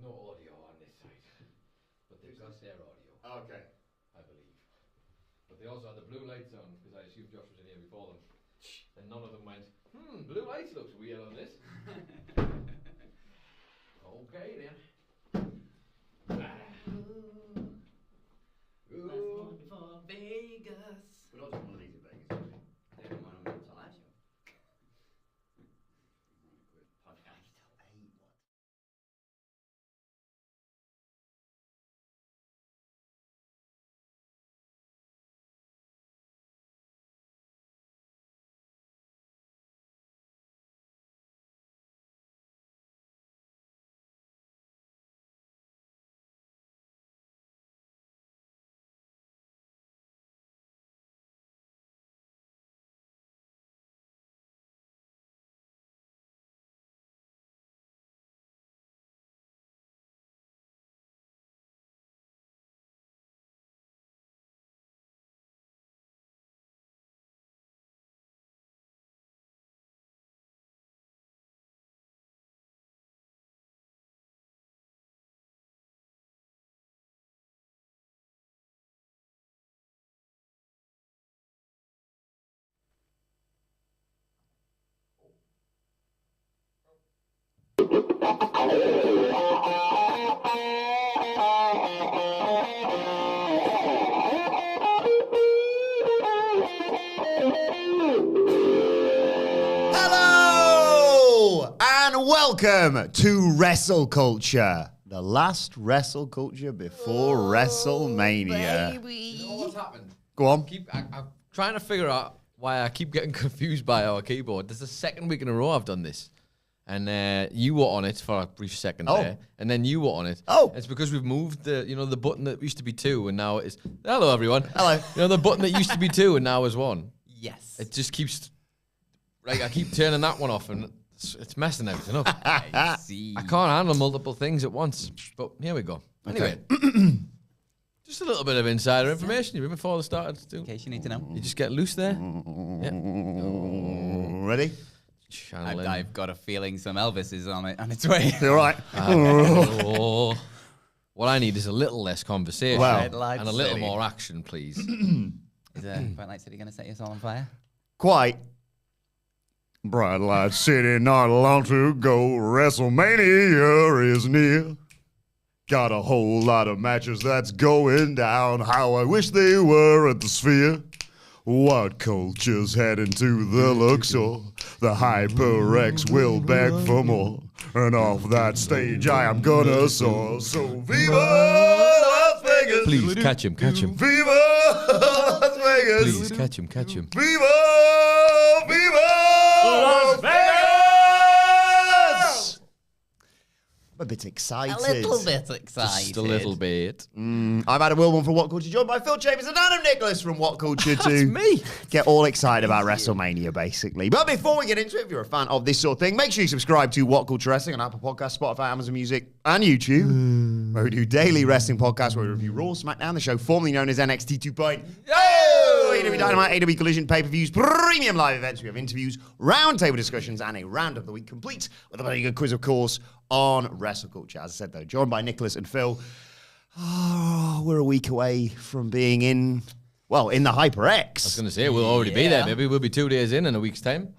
no audio on this side, but they've got their audio. Okay. I believe. But they also had the blue lights on, because I assumed Josh was in here before them. And none of them went, blue lights looks weird on this. Okay then. Last one before Vegas. We're not doing one of these in Vegas, are we? They're doing one on the live show. Podcast. Hello and welcome to WrestleCulture, the last WrestleCulture before WrestleMania. You know what's happened? Go on. I'm trying to figure out why I keep getting confused by our keyboard. This is the second week in a row I've done this. And you were on it for a brief second there, and then you were on it. Oh. It's because we've moved the button that used to be 2 and now it's hello everyone. Hello. The button that used to be 2 and now is 1. Yes. It just keeps I keep turning that one off and it's messing everything up. I see. I can't handle multiple things at once. But here we go. Anyway, just a little bit of insider information. You remember before the started? In case you need to know. You just get loose there. Yeah. Ready? I've got a feeling some Elvis is on its way. You all right? Oh. What I need is a little less conversation Wow. and a little more action, please. Is Bright Light City going to set us all on fire? Quite. Bright Light City, not long to go. WrestleMania is near. Got a whole lot of matches that's going down. How I wish they were at the Sphere. WhatCulture's heading to the Luxor. The HyperX will beg for more. And off that stage I am gonna soar. So Viva Las Vegas! Please catch him. Viva Las Vegas! Please catch him. Viva Las Vegas! I'm a bit excited. A little bit excited. Just a little bit. I'm Adam Wilbourn from WhatCulture, joined by Phil Chambers and Adam Nicholas from WhatCulture That's to me. get all excited about WrestleMania, basically. But before we get into it, if you're a fan of this sort of thing, make sure you subscribe to WhatCulture Wrestling on Apple Podcasts, Spotify, Amazon Music, and YouTube, where we do daily wrestling podcasts where we review Raw, SmackDown, the show formerly known as NXT 2.0. AEW Dynamite, AEW Collision, pay-per-views, premium live events. We have interviews, roundtable discussions, and a round of the week complete with a very good quiz, of course, on WrestleCulture. As I said, though, joined by Nicholas and Phil. Oh, we're a week away from being in the HyperX. I was going to say, we'll already be there, maybe. We'll be 2 days in a week's time.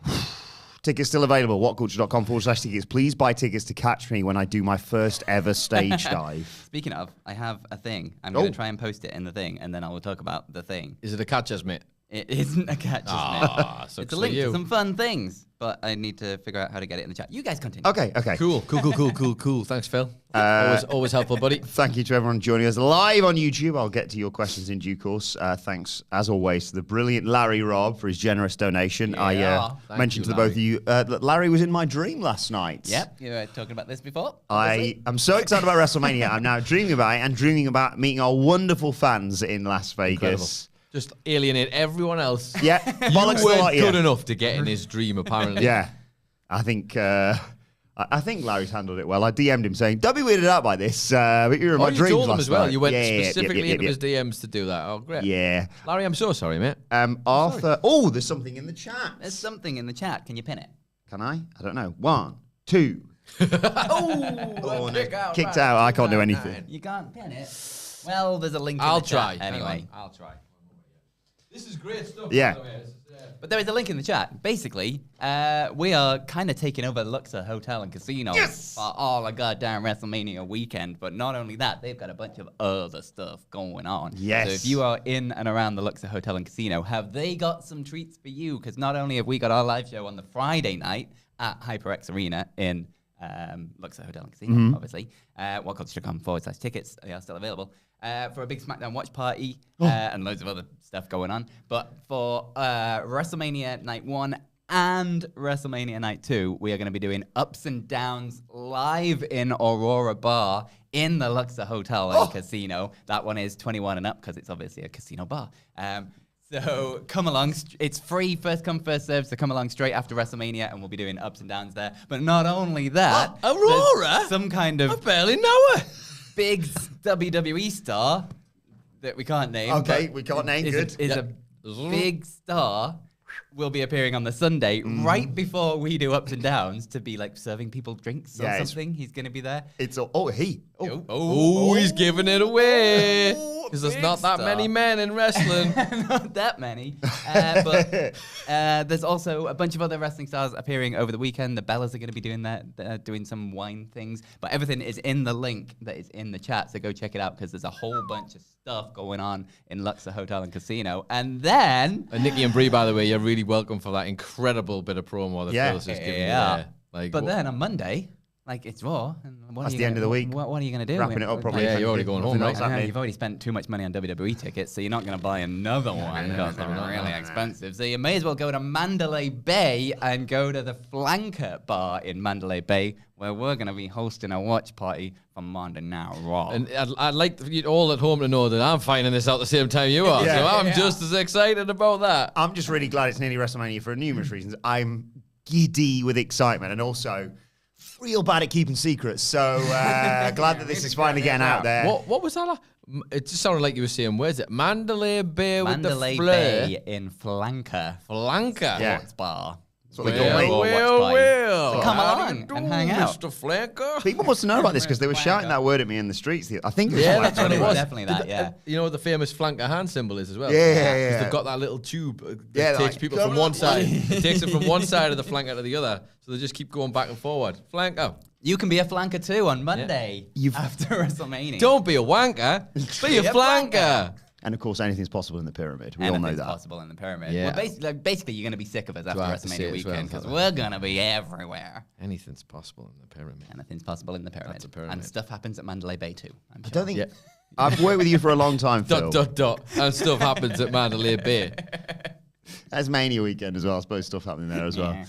Tickets still available. WhatCulture.com/tickets. Please buy tickets to catch me when I do my first ever stage dive. Speaking of, I have a thing. I'm going to try and post it in the thing, and then I will talk about the thing. Is it a catch us, mate? It isn't a catch, So it's a link to some fun things, but I need to figure out how to get it in the chat. You guys continue. Okay. Cool. Thanks, Phil. Always helpful, buddy. Thank you to everyone joining us live on YouTube. I'll get to your questions in due course. Thanks, as always, to the brilliant Larry Robb for his generous donation. Yeah. I mentioned to the both of you that Larry was in my dream last night. Yep, you were talking about this before. I am so excited about WrestleMania. I'm now dreaming about it and dreaming about meeting our wonderful fans in Las Vegas. Incredible. Just alienate everyone else. Yeah, bollocks You weren't lot, yeah. good enough to get in his dream, apparently. Yeah, I think Larry's handled it well. I DM'd him saying, "Don't be weirded out by this, but you're in my you dreams told him last as well. night." You went Yeah, specifically into yeah. his DMs to do that. Oh, great. Yeah. Larry, I'm so sorry, mate. Arthur. Oh, there's something in the chat. There's something in the chat. Can you pin it? Can I? I don't know. 1, 2, Oh, no. Kicked out. I can't do anything. You can't pin it. Well, there's a link in I'll the try. chat anyway. I'll try. This is great stuff. Yeah. By the way. But there is a link in the chat. Basically, we are kind of taking over Luxor Hotel and Casino for all a goddamn WrestleMania weekend. But not only that, they've got a bunch of other stuff going on. Yes. So if you are in and around the Luxor Hotel and Casino, have they got some treats for you? Because not only have we got our live show on the Friday night at HyperX Arena in Luxor Hotel and Casino, obviously. WhatCulture.com/tickets. They are still available. For a big SmackDown watch party and loads of other stuff going on. But for WrestleMania Night 1 and WrestleMania Night 2, we are going to be doing Ups and Downs live in Aurora Bar in the Luxor Hotel and Casino. That one is 21 and up because it's obviously a casino bar. So come along. It's free, first come, first serve. So come along straight after WrestleMania, and we'll be doing Ups and Downs there. But not only that, Aurora? some kind of I barely know her. big WWE star that we can't name. Okay, but we can't name, good. Is a big star. Will be appearing on the Sunday right before we do Ups and Downs to be like serving people drinks or something. He's going to be there. It's He's giving it away. Because there's not that many men in wrestling. Not that many. But there's also a bunch of other wrestling stars appearing over the weekend. The Bellas are going to be doing that, doing some wine things. But everything is in the link that is in the chat. So go check it out because there's a whole bunch of stuff going on in Luxor Hotel and Casino. And then... And Nikki and Brie, by the way, you're really welcome for that incredible bit of promo that Phil's just giving you there. Like, but then on Monday... Like, it's Raw. And That's the end of the week. What are you going to do? Wrapping it up, probably. Yeah, you're already going home, right? I know, you've already spent too much money on WWE tickets, so you're not going to buy another one because they're really expensive. So you may as well go to Mandalay Bay and go to the Flanker Bar in Mandalay Bay, where we're going to be hosting a watch party for Monday Night Raw. And I'd like you all at home to know that I'm finding this out the same time you are. So I'm just as excited about that. I'm just really glad it's nearly WrestleMania for numerous reasons. I'm giddy with excitement and also... real bad at keeping secrets, so glad that this is finally getting out there. What was that? It just sounded like you were saying, where's it? Mandalay Bay with the Mandalay flair. Bay in Flanker. Flanker? Sports bar. That's what they call me. So come How along do you do, and hang out. Mr. Flanker? People must know about this because they were shouting that word at me in the streets. I think it was Yeah, that's what it was. Definitely that, yeah. You know what the famous flanker hand symbol is as well? Yeah. 'Cause they've got that little tube that Yeah, takes like, people come from one on. side. It takes them from one side of the flanker to the other. So they just keep going back and forward. Flanker. You can be a flanker too on Monday after WrestleMania. Don't be a wanker. Be a flanker. And of course, anything's possible in the pyramid. We all know that. Possible in the pyramid. Yeah. Well, basically, you're going to be sick of us after I have to say WrestleMania it as well, weekend because fella. we're going to be everywhere. Anything's possible in the pyramid. Anything's possible in the pyramid. That's a pyramid. And stuff happens at Mandalay Bay too. I'm I sure. don't think... Yeah. I've worked with you for a long time, Phil. ... And stuff happens at Mandalay Bay. That's Mania weekend as well. I suppose stuff happening there as well. Yeah.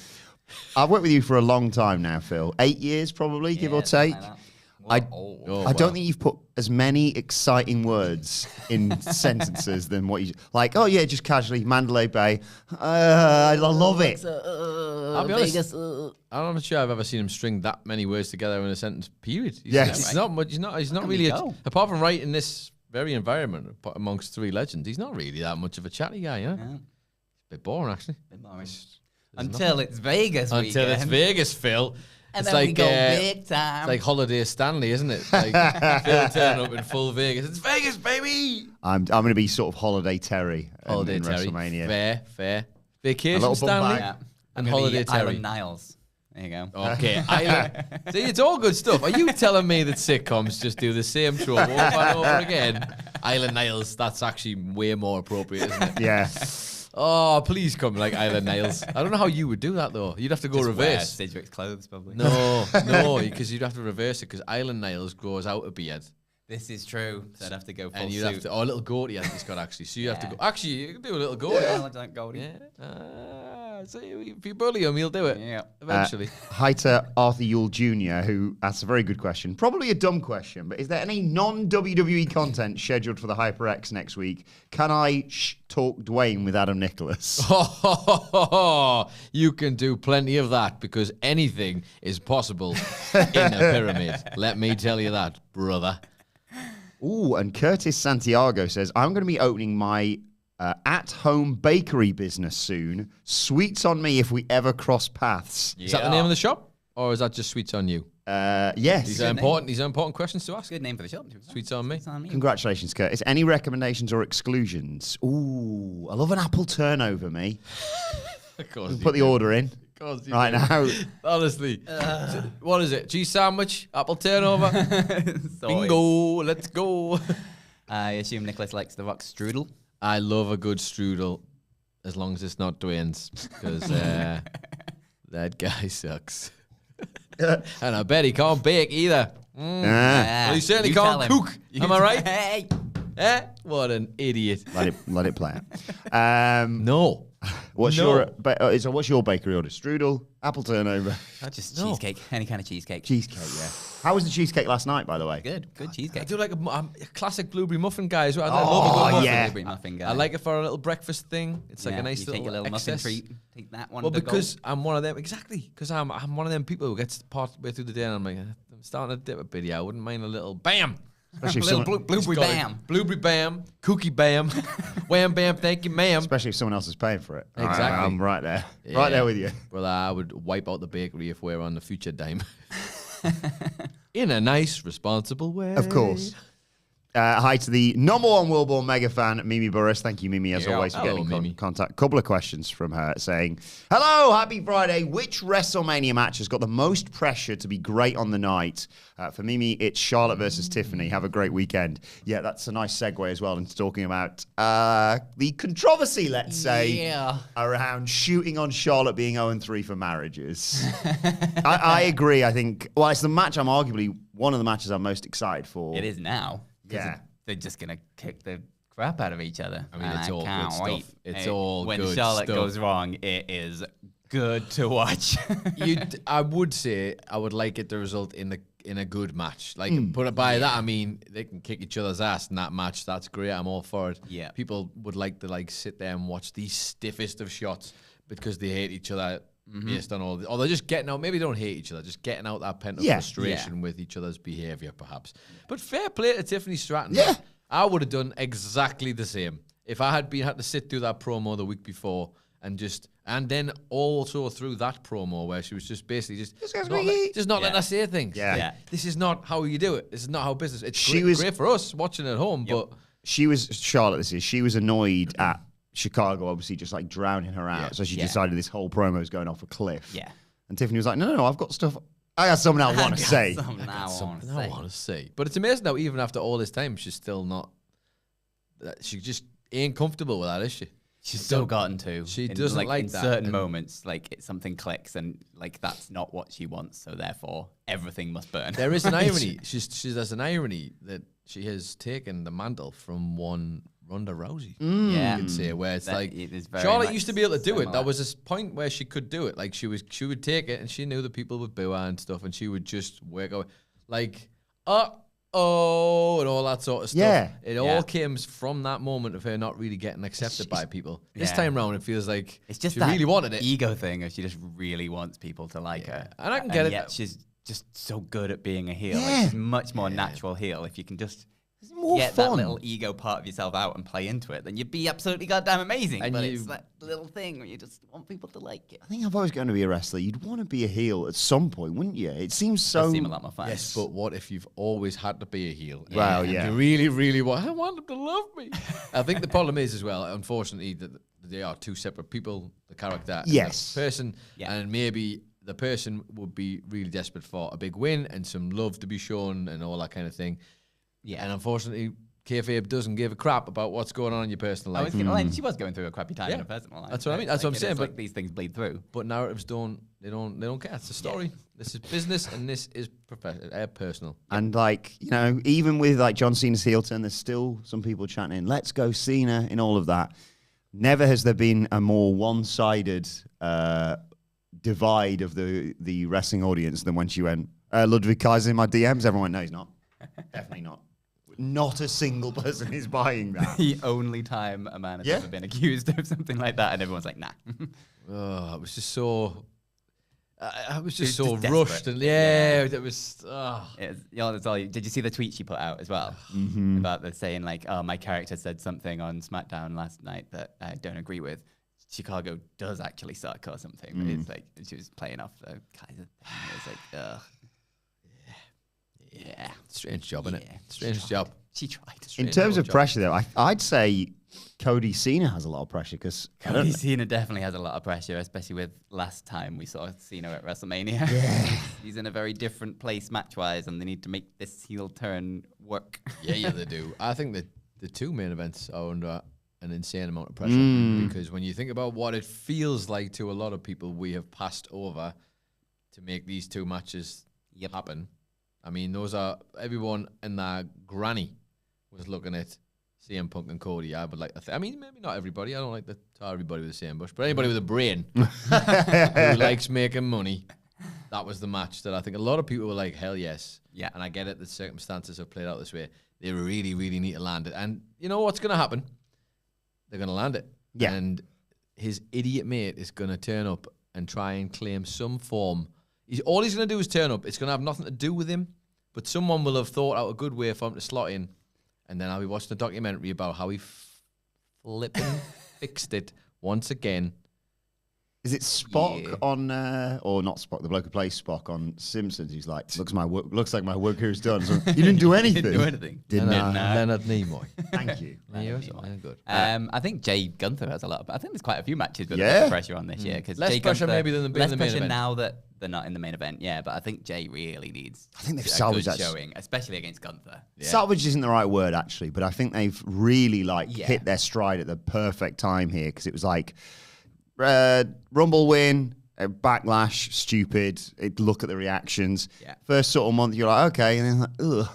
I've worked with you for a long time now, Phil. 8 years probably, give or take. I don't think you've put as many exciting words in sentences than what you... Like, oh yeah, just casually, Mandalay Bay. I love it. I'll be honest. I'm not sure I've ever seen him string that many words together in a sentence. Period. He's not much. He's not really. Apart from writing this very environment amongst three legends, he's not really that much of a chatty guy. Yeah. It's a bit boring, actually. Until it's Vegas Until weekend. it's Vegas, Phil. And it's then like, we go big time. It's like Holiday Stanley, isn't it? Like Phil turning up in full Vegas. It's Vegas, baby. I'm going to be sort of Holiday Terry Holiday in Terry. WrestleMania. Fair. Vacation bum Stanley bag. and Holiday Terry. Island Niles. There you go. Okay. See, it's all good stuff. Are you telling me that sitcoms just do the same trope over and over again? Island Niles, that's actually way more appropriate, isn't it? Yeah. Oh, please come like Island Niles. I don't know how you would do that, though. You'd have to go Just wear reverse. Sidgwick's clothes, probably. No, because you'd have to reverse it because Island Niles grows out a beard. This is true. So I'd have to go full And you'd suit. have to, a little goatee has he's got actually. So you have to go, actually, you can do a little Yeah, goatee. I like goatee. Yeah. So if you bully him, he'll do it. Yeah. Eventually. Heiter Arthur Yule Jr., who asks a very good question. Probably a dumb question, but is there any non-WWE content scheduled for the HyperX next week? Can I talk Dwayne with Adam Nicholas? You can do plenty of that because anything is possible in a pyramid. Let me tell you that, brother. Ooh, and Curtis Santiago says, I'm going to be opening my at-home bakery business soon. Sweets on me if we ever cross paths. Is that the name of the shop? Or is that just Sweets on You? Yes. These are important questions to ask. Good name for the show. Sweets on me. Congratulations, Curtis. Any recommendations or exclusions? Ooh, I love an apple turnover, me. Of course. Put the order in. Right now. Honestly. What is it? Cheese sandwich? Apple turnover? Bingo. Let's go. I assume Nicholas likes the Rock strudel. I love a good strudel, as long as it's not Dwayne's, because that guy sucks. And I bet he can't bake either. Well, he certainly can't cook. Am I right? Hey. What an idiot. Let it play out. No. What's your bakery order? Strudel, apple turnover, Just cheesecake. Any kind of cheesecake. cheesecake. Yeah. How was the cheesecake last night, by the way? Good cheesecake. I do like a classic blueberry muffin guy as well. I Oh, love a good yeah. Blueberry muffin guy. I like it for a little breakfast thing. It's like a nice you little take a little muffin excess. treat. Take that one. Well, to because go. I'm one of them. Exactly. Because I'm one of them people who gets part way through the day and I'm like, I'm starting to dip a bit. Yeah, I wouldn't mind a little bam. Especially if little someone, blueberry bam. Blueberry bam. Cookie bam. Wham bam. Thank you, ma'am. especially if someone else is paying for it. Exactly. I'm right there. Yeah. Right there with you. Well, I would wipe out the bakery if we're on the future dime. In a nice, responsible way. Of course. Hi to the number one Wilbourn mega fan, Mimi Burris. Thank you, Mimi, as always, for Hello, getting Mimi. in contact. Couple of questions from her saying, hello, happy Friday. Which WrestleMania match has got the most pressure to be great on the night? For Mimi, it's Charlotte versus Tiffany. Have a great weekend. Yeah, that's a nice segue as well into talking about the controversy, let's say, around shooting on Charlotte being 0-3 for marriages. I agree. I think, well, it's the match I'm arguably one of the matches I'm most excited for. It is now. Yeah. They're just going to kick the crap out of each other. I mean, it's all can't good wait. stuff. It's all when good Charlotte stuff. goes wrong, it is good to watch. I would say I would like it to result in a good match. Like, put it by that, I mean, they can kick each other's ass in that match. That's great. I'm all for it. Yeah. People would like to sit there and watch the stiffest of shots because they hate each other based on all or they're just getting out. Maybe they don't hate each other, just getting out that pent up frustration with each other's behavior, perhaps. But fair play to Tiffany Stratton. Yeah. I would have done exactly the same if I had to sit through that promo the week before and then also through that promo where she was just basically not letting us say things. Yeah. Like, this is not how you do it. This is not how business. It's She great, was- great for us watching at home, but Charlotte, she was annoyed at Chicago, obviously, just drowning her out. Yeah. So she Yeah. decided this whole promo is going off a cliff. Yeah. And Tiffany was like, no, I've got stuff. I got something I want to say. Something I want to I say. want to say. But it's amazing how even after all this time, she's still not. She just ain't comfortable with that, is she? She's still gotten to. She doesn't like in that. certain And- moments, something clicks and that's not what she wants. So therefore, everything must burn. There is an irony. There's an irony that she has taken the mantle from one Ronda Rousey. Yeah. You could say where it's That it is very Charlotte much used to be able to do it. similar. There was this point where she could do it. Like she would take it and she knew that people would boo her and stuff, and she would just work away and all that sort of stuff. Yeah. It all came from that moment of her not really getting accepted by people. This Yeah. time round, it feels like It's just she that really wanted it. ego thing of she just really wants people to like her. And I can get it. Yet she's just so good at being a heel. Yeah. She's much more natural heel. If you can just more get fun. that little ego part of yourself out and play into it, then you'd be absolutely goddamn amazing. And But you- it's that little thing where you just want people to like it. I think if I was going to be a wrestler, you'd want to be a heel at some point, wouldn't you? It seems so. Does seem a lot more fun. Yes, but what if you've always had to be a heel? Well, And yeah. you really, really want. I want them to love me. I think the problem is as well, unfortunately, that they are two separate people. The character, and Yes. the person, Yeah. and maybe the person would be really desperate for a big win and some love to be shown and all that kind of thing. Yeah. And unfortunately, kayfabe doesn't give a crap about what's going on in your personal I life. was gonna, she was going through a crappy time in Yeah. her personal life. That's what I mean. That's what I'm saying, but- these things bleed through. But narratives don't care. It's a story. This is business, and this is personal. And even with John Cena's heel turn, there's still some people chanting, "Let's go Cena" in all of that. Never has there been a more one-sided divide of the wrestling audience than when she went, Ludwig Kaiser's in my DMs. Everyone went, no, he's not. Definitely not. Not a single person is buying that. The only time a man has Yeah. ever been accused of something like that, and everyone's like, nah. Oh, it was just so. I was just It's so just rushed, desperate. and it was. That's all. Did you see the tweet she put out as well about the saying oh, my character said something on SmackDown last night that I don't agree with. Chicago does actually suck or something. But it's she was playing off the Kaiser thing. It was ugh. Yeah. Strange job, innit? Strange job. She tried. In terms of pressure, though, I'd say Cody Cena has a lot of pressure because Cody Cena definitely has a lot of pressure, especially with last time we saw Cena at WrestleMania. Yeah. He's in a very different place match-wise, and they need to make this heel turn work. Yeah, they do. I think that the two main events are under an insane amount of pressure because when you think about what it feels like to a lot of people, we have passed over to make these two matches happen. I mean, those are everyone and their granny was looking at CM Punk and Cody. I would like. I mean, maybe not everybody. I don't like to tar everybody with the same bush, but anybody with a brain who likes making money, that was the match that I think a lot of people were like, hell yes. Yeah. And I get it. The circumstances have played out this way. They really, really need to land it. And you know what's going to happen? They're going to land it. Yeah. And his idiot mate is going to turn up and try and claim some form. All he's going to do is turn up. It's going to have nothing to do with him, but someone will have thought out a good way for him to slot in. And then I'll be watching a documentary about how he flipping fixed it once again. Is it Spock on, or not Spock, the bloke who plays Spock on Simpsons? He's like, looks like my work here is done. So, you didn't do anything. Didn't do anything. Leonard Nimoy. Thank you. Good. I think Jay Gunther has a lot. I think there's quite a few matches with a bit of pressure on this year. Less Jay pressure Gunther, maybe than the main event. Less pressure now that they're not in the main event. Yeah, but I think Jay really needs. I think they've a salvaged good that showing, especially against Gunther. Yeah. Salvage isn't the right word actually, but I think they've really hit their stride at the perfect time here because it was like. Rumble win, backlash, stupid. Look at the reactions. Yeah. First sort of month, you're like, okay, and then like, ugh,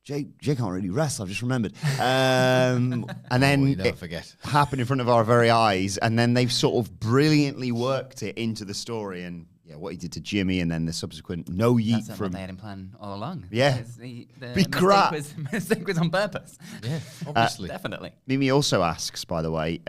Jay can't really wrestle. I've just remembered. And then never forget. Happened in front of our very eyes, and then they've sort of brilliantly worked it into the story. And what he did to Jimmy, and then the subsequent no yeet That's from. what they had in plan all along. Yeah. The Be crap. mistake was on purpose. Yeah, obviously. Definitely. Mimi also asks, by the way,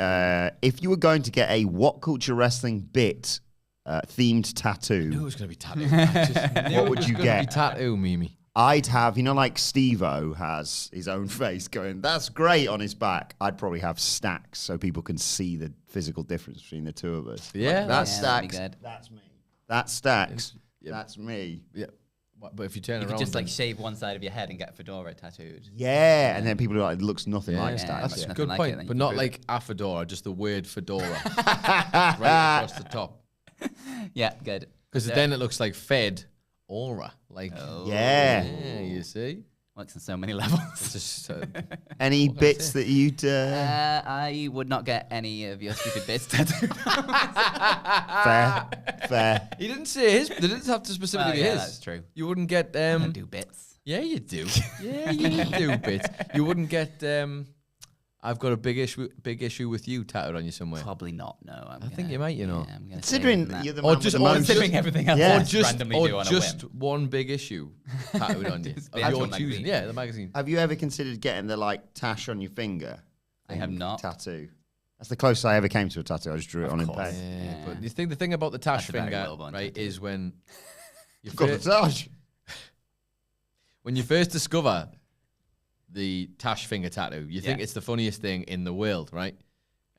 if you were going to get a WhatCulture Wrestling bit themed tattoo, I knew it was going to be tattoo. What would you get? Be tattoo, Mimi. I'd have, like Steve-O has his own face going, that's great on his back. I'd probably have stacks so people can see the physical difference between the two of us. Yeah. That's stacks. That's me. That's stacks. Yep. That's me. Yeah. But if you turn You around, could just shave one side of your head and get a fedora tattooed. Yeah, and then people are like, it looks nothing like stacks. That's a Nothing good like point, it, but not like a fedora, just the word fedora right across the top. Yeah, good. Because then it looks like fed aura. Like, yeah, you see? Works on so many levels. It's just, any bits that you'd... I would not get any of your stupid bits tattooed. Fair. He didn't say his. They didn't have to specifically be his. That's true. You wouldn't get... I don't do bits. Yeah, you do. Yeah, you do bits. You wouldn't get... I've got a big issue with you tattooed on you somewhere. Probably not, no. I think you might, Yeah, Considering you're the man with the considering everything else Yeah. I just randomly do on a just whim. one big issue tattooed on you. Of the actual your magazine. choosing. Yeah, the magazine. Have you ever considered getting the tash on your finger? I have not. Tattoo. That's the closest I ever came to a tattoo. I just drew it on in pen. Yeah, but the thing about the tash That's a very finger, well-born right, tattoo. is when You've got the tash. when you first discover the tash finger tattoo, you think it's the funniest thing in the world, right?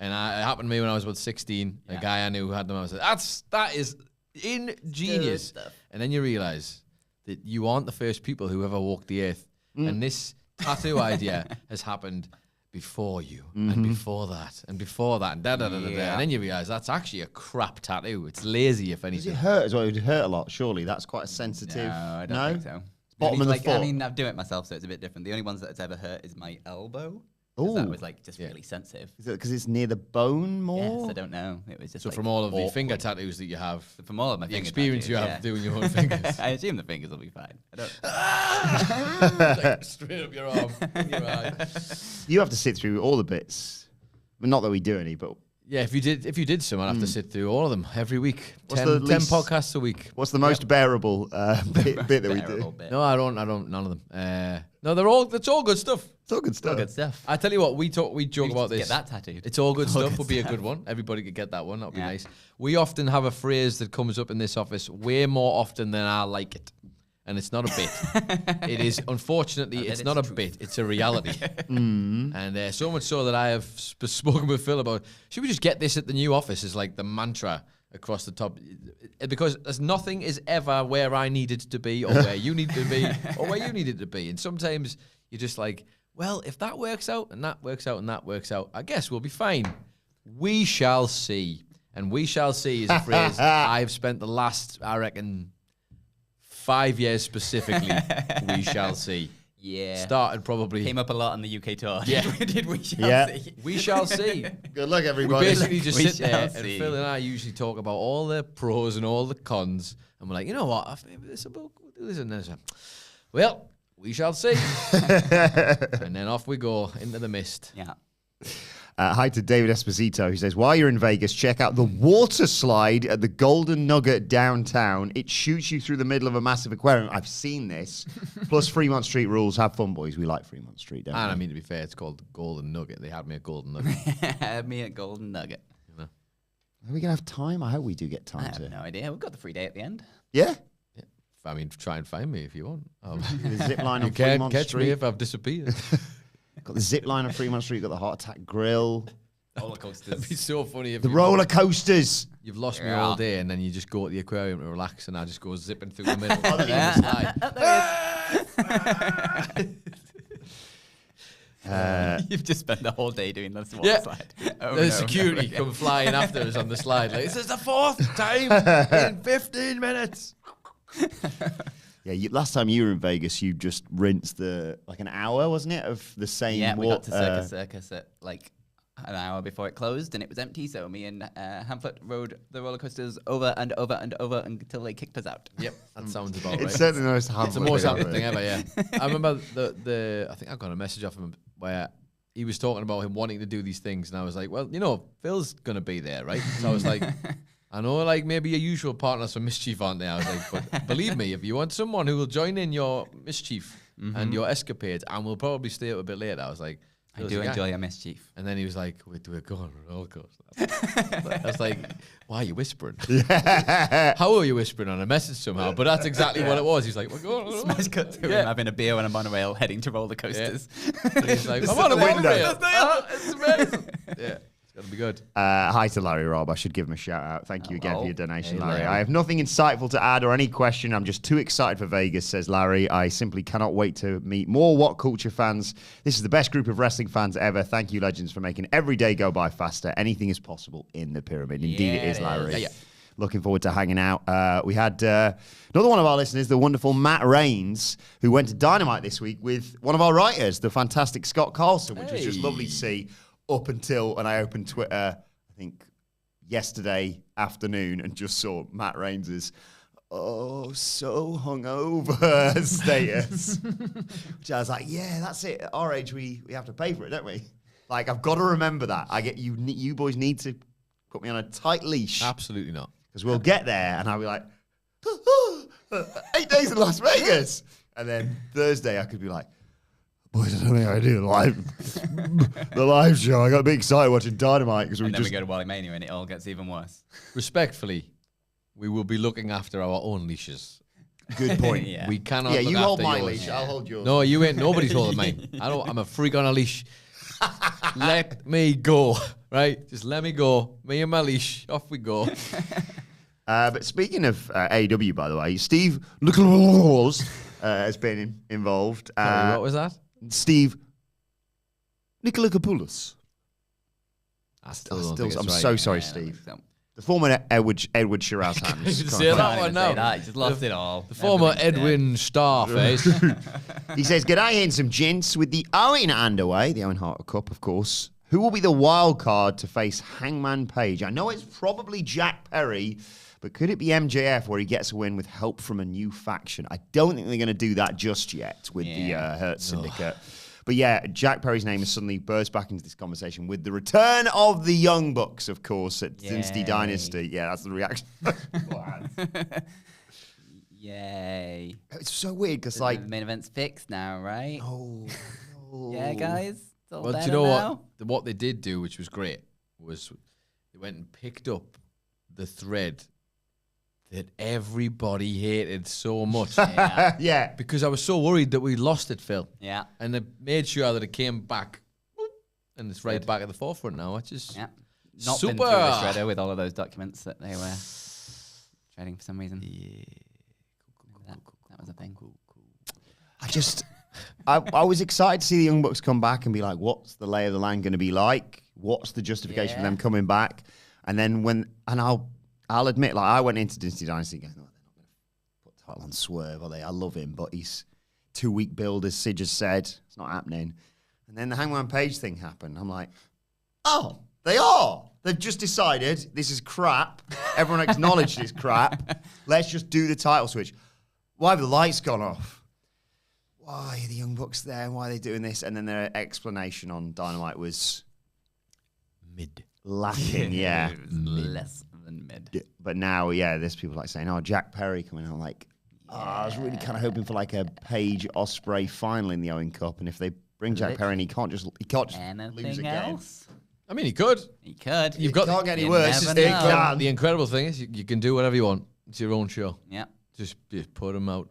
And it happened to me when I was about 16. A guy I knew who had them. I was like, that is ingenious. And then you realize that you aren't the first people who ever walked the earth. And this tattoo idea has happened before you, and before that, and before that, and da-da-da-da-da. And then you realize that's actually a crap tattoo. It's lazy, if Does anything. it hurt as well? It would hurt a lot, surely. That's quite a sensitive... No, I don't think so. Bottom of the foot. I mean, I do it myself, so it's a bit different. The only ones that it's ever hurt is my elbow. Oh, that was just really sensitive. Is it because it's near the bone more? Yes, I don't know. It was just So from all of the finger tattoos that you have, from all of my the finger experience tattoos, you have doing your own fingers. I assume the fingers will be fine. I don't. Straight up your arm, in your eye. You have to sit through all the bits. But not that we do any, but... Yeah, if you did some, I'd have to sit through all of them every week. What's 10 the least- podcasts a week. What's the most bearable bit that we do? No, I don't. None of them. No, it's all good stuff. It's all good stuff. Good stuff. I tell you what, we joke about this. Get that tattooed. It's all good stuff. Would be a good one. Everybody could get that one. That would be nice. We often have a phrase that comes up in this office way more often than I like it. And it's not a bit. It is, unfortunately, it's not a bit. It's a reality. And so much so that I have spoken with Phil about, should we just get this at the new office as like the mantra across the top, because there's nothing is ever where I needed to be or where you need to be or where you needed to be. And sometimes you're just like, well, if that works out and that works out and that works out, I guess we'll be fine. We shall see. And we shall see is a phrase I've spent the last, I reckon, 5 years specifically. We shall see. Yeah. Started probably. Came up a lot on the UK tour. Yeah. Did we shall see? We shall see. Good luck, everybody. We basically just We sit there, shall and see. Phil and I usually talk about all the pros and all the cons, and we're like, you know what, I think we'll do this and this. Well, we shall see. And then off we go into the mist. Yeah. Hi to David Esposito, who says, while you're in Vegas, check out the water slide at the Golden Nugget downtown. It shoots you through the middle of a massive aquarium. I've seen this. Plus, Fremont Street rules. Have fun, boys. We like Fremont Street, don't we? And I mean, to be fair, it's called the Golden Nugget. They had me a Golden Nugget. Had me a Golden Nugget. You know? Are we going to have time? I hope we do get I time have to. no idea. We've got the free day at the end. Yeah? I mean, try and find me if you want. The zip line You on can't Fremont catch Street. me if I've disappeared. Got the zip line on Fremont Street. Got the Heart Attack Grill. Roller coasters. It'd be so funny if The roller coasters. you've lost me Yeah. all day and then you just go to the aquarium to relax and I just go zipping through the middle. You've just spent the whole day doing this water Yeah. slide. Oh, The no. security come flying after us on the slide. Like, this is the 4th time in 15 minutes. Yeah, last time you were in Vegas, you just rinsed like an hour, wasn't it, of the same Yeah, we got to water. Circus at like an hour before it closed, and it was empty. So me and Hamlet rode the roller coasters over and over and over until they kicked us out. Yep, that sounds about It's right. certainly the most It's the most happening thing ever, yeah. I remember I think I got a message off him where he was talking about him wanting to do these things, and I was like, well, you know, Phil's going to be there, right? So I was like, I know, like, maybe your usual partners for mischief aren't there. I was like, but believe me, if you want someone who will join in your mischief and your escapades and will probably stay up a bit later, I was like, I do enjoy a mischief. And then he was like, we're going on a roller coaster. I was like, why are you whispering? How are you whispering on a message somehow? But that's exactly what it was. He's like, we're going on a roller Smash cut to him having a beer on a monorail, heading to roller coasters. And he's like, Just I'm on a at the window. monorail. It's amazing. Yeah, it's going to be good. Hi to Larry Robb. I should give him a shout out. Thank you again for your donation, Hey, Larry. Larry. I have nothing insightful to add or any question. I'm just too excited for Vegas, says Larry. I simply cannot wait to meet more WhatCulture fans. This is the best group of wrestling fans ever. Thank you, legends, for making every day go by faster. Anything is possible in the pyramid. Indeed, Yeah, it is, it Larry. is. Yeah. Looking forward to hanging out. We had another one of our listeners, the wonderful Matt Rains, who went to Dynamite this week with one of our writers, the fantastic Scott Carlson, which was just lovely to see up until, and I opened Twitter, I think, yesterday afternoon and just saw Matt Rains's so hungover status. Which I was like, yeah, that's it. At our age, we have to pay for it, don't we? Like, I've got to remember that. You boys need to put me on a tight leash. Absolutely not. Because we'll get there and I'll be like, 8 days in Las Vegas. And then Thursday I could be like, boys, I don't think I do the live show. I got a bit excited watching Dynamite because And then we go to Wreslemania and it all gets even worse. Respectfully, we will be looking after our own leashes. Good point. Yeah. We cannot Yeah, look you after hold my yours. leash. I'll hold yours. No, you ain't. Nobody's holding mine. I'm a freak on a leash. Let me go. Right? Just let me go. Me and my leash. Off we go. But speaking of AEW, by the way, Steve Nicholas has been involved. Sorry, what was that? Steve Nikolakopoulos. I still don't think I'm it's right. so sorry, Yeah, Steve. so- The former Edward Shiraz Can't hands. even say that Can't one even now. say that. He just lost it all. The former Everything's dead. Edwin Starface. He says, "G'day, handsome gents. With the Owen underway, the Owen Hart Cup, of course. Who will be the wild card to face Hangman Page? I know it's probably Jack Perry, but could it be MJF where he gets a win with help from a new faction? I don't think they're going to do that just yet with the Hurt Syndicate." But yeah, Jack Perry's name has suddenly burst back into this conversation with the return of the Young Bucks, of course, at Dynasty Yay. Dynasty. Yeah, that's the reaction. Yay. It's so weird because, Like, like, the main event's fixed now, right? oh, no. Yeah, guys. It's all Well, do better you know now. what they did do, which was great, was they went and picked up the thread that everybody hated so much. Yeah. Yeah. Because I was so worried that we lost it, Phil. Yeah. And they made sure that it came back, and it's right Good. back at the forefront now, which is Yeah. not been through the shredder with all of those documents that they were trading for some reason. Yeah. That was a thing. I was excited to see the Young Bucks come back and be like, what's the lay of the land going to be like? What's the justification for them coming back? And then I'll admit, like, I went into Dynasty going, no, they're not going to put the title on Swerve, are they? I love him, but he's 2-week build, as Sid just said. It's not happening. And then the Hangman Page thing happened. I'm like, oh, they are. They've just decided this is crap. Everyone acknowledged it's crap. Let's just do the title switch. Why have the lights gone off? Why are the Young Bucks there? Why are they doing this? And then their explanation on Dynamite was lacking, yeah. Less than mid. But now, there's people like saying, Jack Perry coming out. Like, I was really kind of hoping for like a Page Ospreay final in the Owen Cup. And if they bring Jack Perry in, he can't just lose again. Else? I mean, he could. He could. It can't get any worse. The incredible thing is you can do whatever you want. It's your own show. Yeah. Just put him out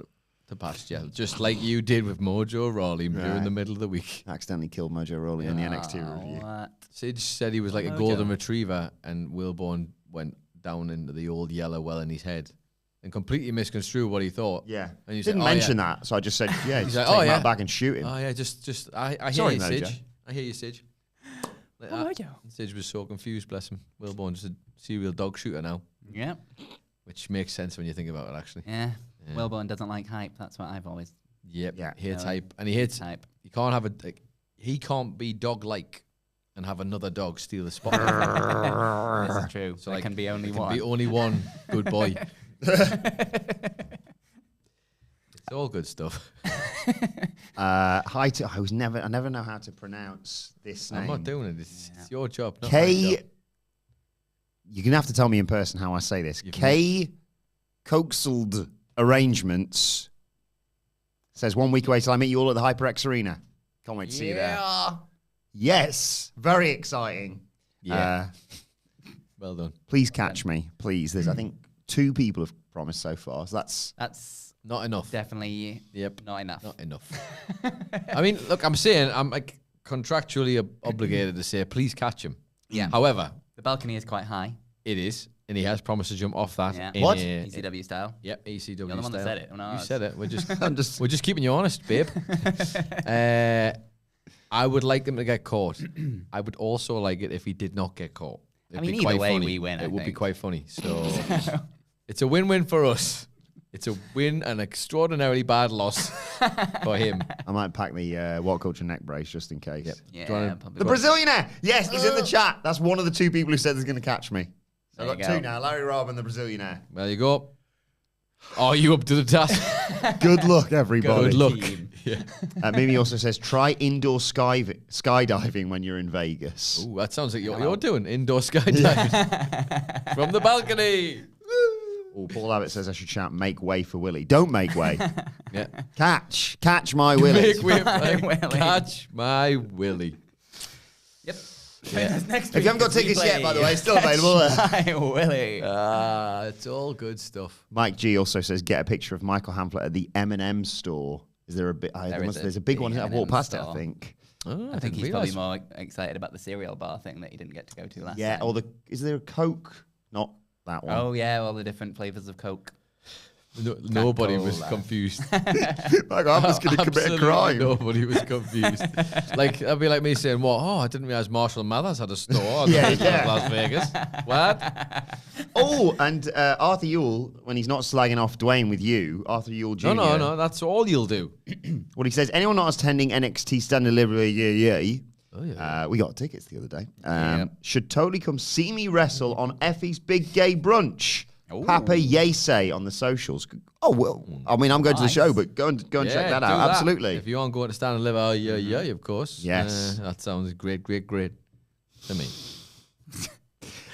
to pasture, just like you did with Mojo Rawley during the middle of the week. Accidentally killed Mojo Rawley in the NXT review. Sid said he was like a golden retriever, and Wilbourn went down into the old yellow well in his head and completely misconstrued what he thought. Yeah. And he didn't mention that, so I just said, he's like, take him out back and shoot him. Oh, yeah, I hear you, Sid. I hear you, Sid. Sid was so confused, bless him. Wilbourn just a serial dog shooter now. Yeah. Which makes sense when you think about it, actually. Yeah. Wilbourn doesn't like hype. That's what I've always. Yep. Yeah. Hates hype, and he hates hype. You can't have he can't be dog-like and have another dog steal the spot. This is true. So there can be only one. Be only one good boy. It's all good stuff. I never know how to pronounce this name. I'm not doing it. It's your job. Not You're gonna have to tell me in person how I say this. K. Coaxled Arrangements says 1 week away till I meet you all at the HyperX Arena. Can't wait to see you there. Yes, very exciting. Yeah. Well done. Please catch me, please. There's I think 2 people have promised so far, so that's not enough. Definitely. Yep. Not enough. Not enough. I mean, look, I'm like contractually obligated to say, please catch him. Yeah. However, the balcony is quite high. It is, and he has promised to jump off that. Yeah. What? ECW style. Yep, ECW style. You're the one that said it. You said it. We're just keeping you honest, babe. I would like him to get caught. I would also like it if he did not get caught. Either way, we win. It would be quite funny. So it's a win-win for us. It's a win, an extraordinarily bad loss for him. I might pack the WhatCulture neck brace just in case. Yep. Yeah, the Brazilianaire! Yes, he's in the chat. That's one of the 2 people who said he's going to catch me. So I've got 2 now, Larry Robb and the Brazilianaire. There you go. Are you up to the task? Good luck, everybody. Good luck. Yeah. Mimi also says, try indoor skydiving when you're in Vegas. Ooh, that sounds like you're doing indoor skydiving. From the balcony. Oh, Paul Abbott says I should shout, make way for Willie. Don't make way. Yeah. Catch my Willie. Make way for Willie. Catch my Willie. Yep. Yeah. If you haven't got tickets yet, by the way, it's still available. My Willie. It's all good stuff. Mike G also says, get a picture of Michael Hamflett at the M&M store. Is there a big? There's a big one. I've walked past it, I think. Oh, I think he's probably more excited about the cereal bar thing that he didn't get to go to last time. Yeah, or is there a Coke? Not that one. Oh, yeah, all the different flavors of Coke. Nobody was confused. Like, I'm just going to commit a crime. Nobody was confused. Like, that'd be like me saying, "What? Oh, I didn't realize Marshall Mathers had a store in Las Vegas." What? Oh, and Arthur Ewell, when he's not slagging off Dwayne with you, Arthur Ewell Jr. No, that's all you'll do. Well, he says, anyone not attending NXT Stand and Delivery, we got tickets the other day, should totally come see me wrestle on Effie's Big Gay Brunch. Ooh. Papa Yese on the socials. Oh, well, I mean, I'm going to the show, but go and check that out. Absolutely. If you aren't going to Stand and Live, of course. Yes. That sounds great to me.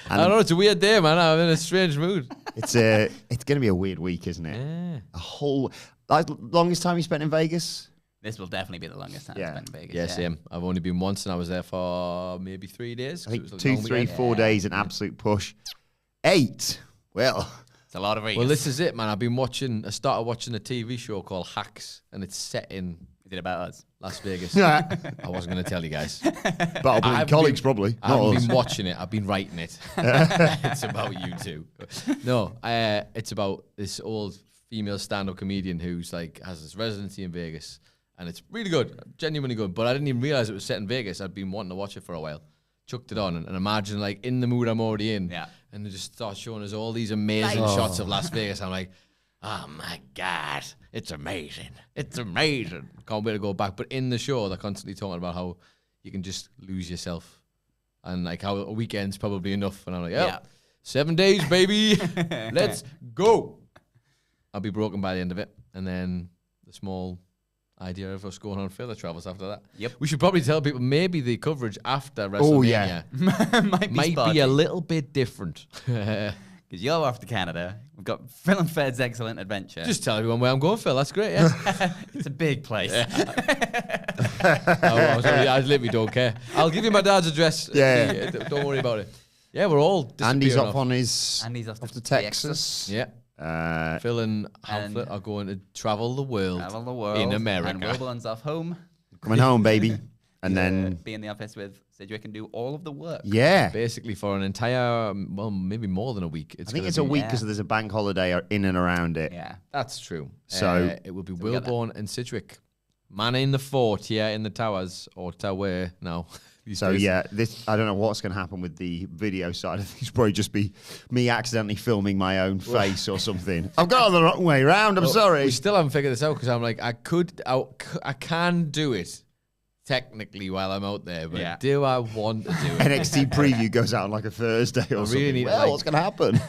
I don't know, it's a weird day, man. I'm in a strange mood. It's going to be a weird week, isn't it? Yeah. A whole... longest time you spent in Vegas? This will definitely be the longest time I spent in Vegas. Yeah, same. I've only been once, and I was there for maybe 3 days. I think 2, 3, 4 days, an absolute push. 8. Well, it's a lot of Vegas. Well, this is it, man. I started watching a TV show called Hacks, and it's set in Is it about us? Las Vegas. I wasn't going to tell you guys. But I'll believe colleagues probably. I haven't been watching it. I've been writing it. It's about you two. No, it's about this old female stand-up comedian who's like has this residency in Vegas, and it's really good, genuinely good. But I didn't even realize it was set in Vegas. I'd been wanting to watch it for a while. Chucked it on, and imagine like in the mood I'm already in. Yeah. And they just start showing us all these amazing shots of Las Vegas. I'm like, oh my God, it's amazing. It's amazing. Can't wait to go back. But in the show, they're constantly talking about how you can just lose yourself and like how a weekend's probably enough. And I'm like, yeah, 7 days, baby. Let's go. I'll be broken by the end of it. And then the small idea of us going on further travels after that. Yep. We should probably tell people maybe the coverage after WrestleMania might be a little bit different. Because you're off to Canada. We've got Phil and Fed's Excellent Adventure. Just tell everyone where I'm going, Phil. That's great, yeah. It's a big place. I literally don't care. I'll give you my dad's address. Yeah. Don't worry about it. Yeah, we're all Andy's off on his... Andy's off to Texas. Yeah. Phil and Hamlet are going to travel the world in America. And Wilbourn's off home. Coming home, baby. And then... Be in the office with Sidgwick and do all of the work. Yeah. Basically for an entire, well, maybe more than a week. I think it's a week because there's a bank holiday in and around it. Yeah. That's true. So it will be Wilbourn and Sidgwick. Man in the fort here in the towers, or tower now. So yeah, I don't know what's going to happen with the video side of things. Probably just be me accidentally filming my own face or something. I've got it the wrong way around. I'm sorry. We still haven't figured this out because I'm like, I can do it technically while I'm out there, but do I want to do it? NXT preview goes out on like a Thursday or something. Really what's going to happen?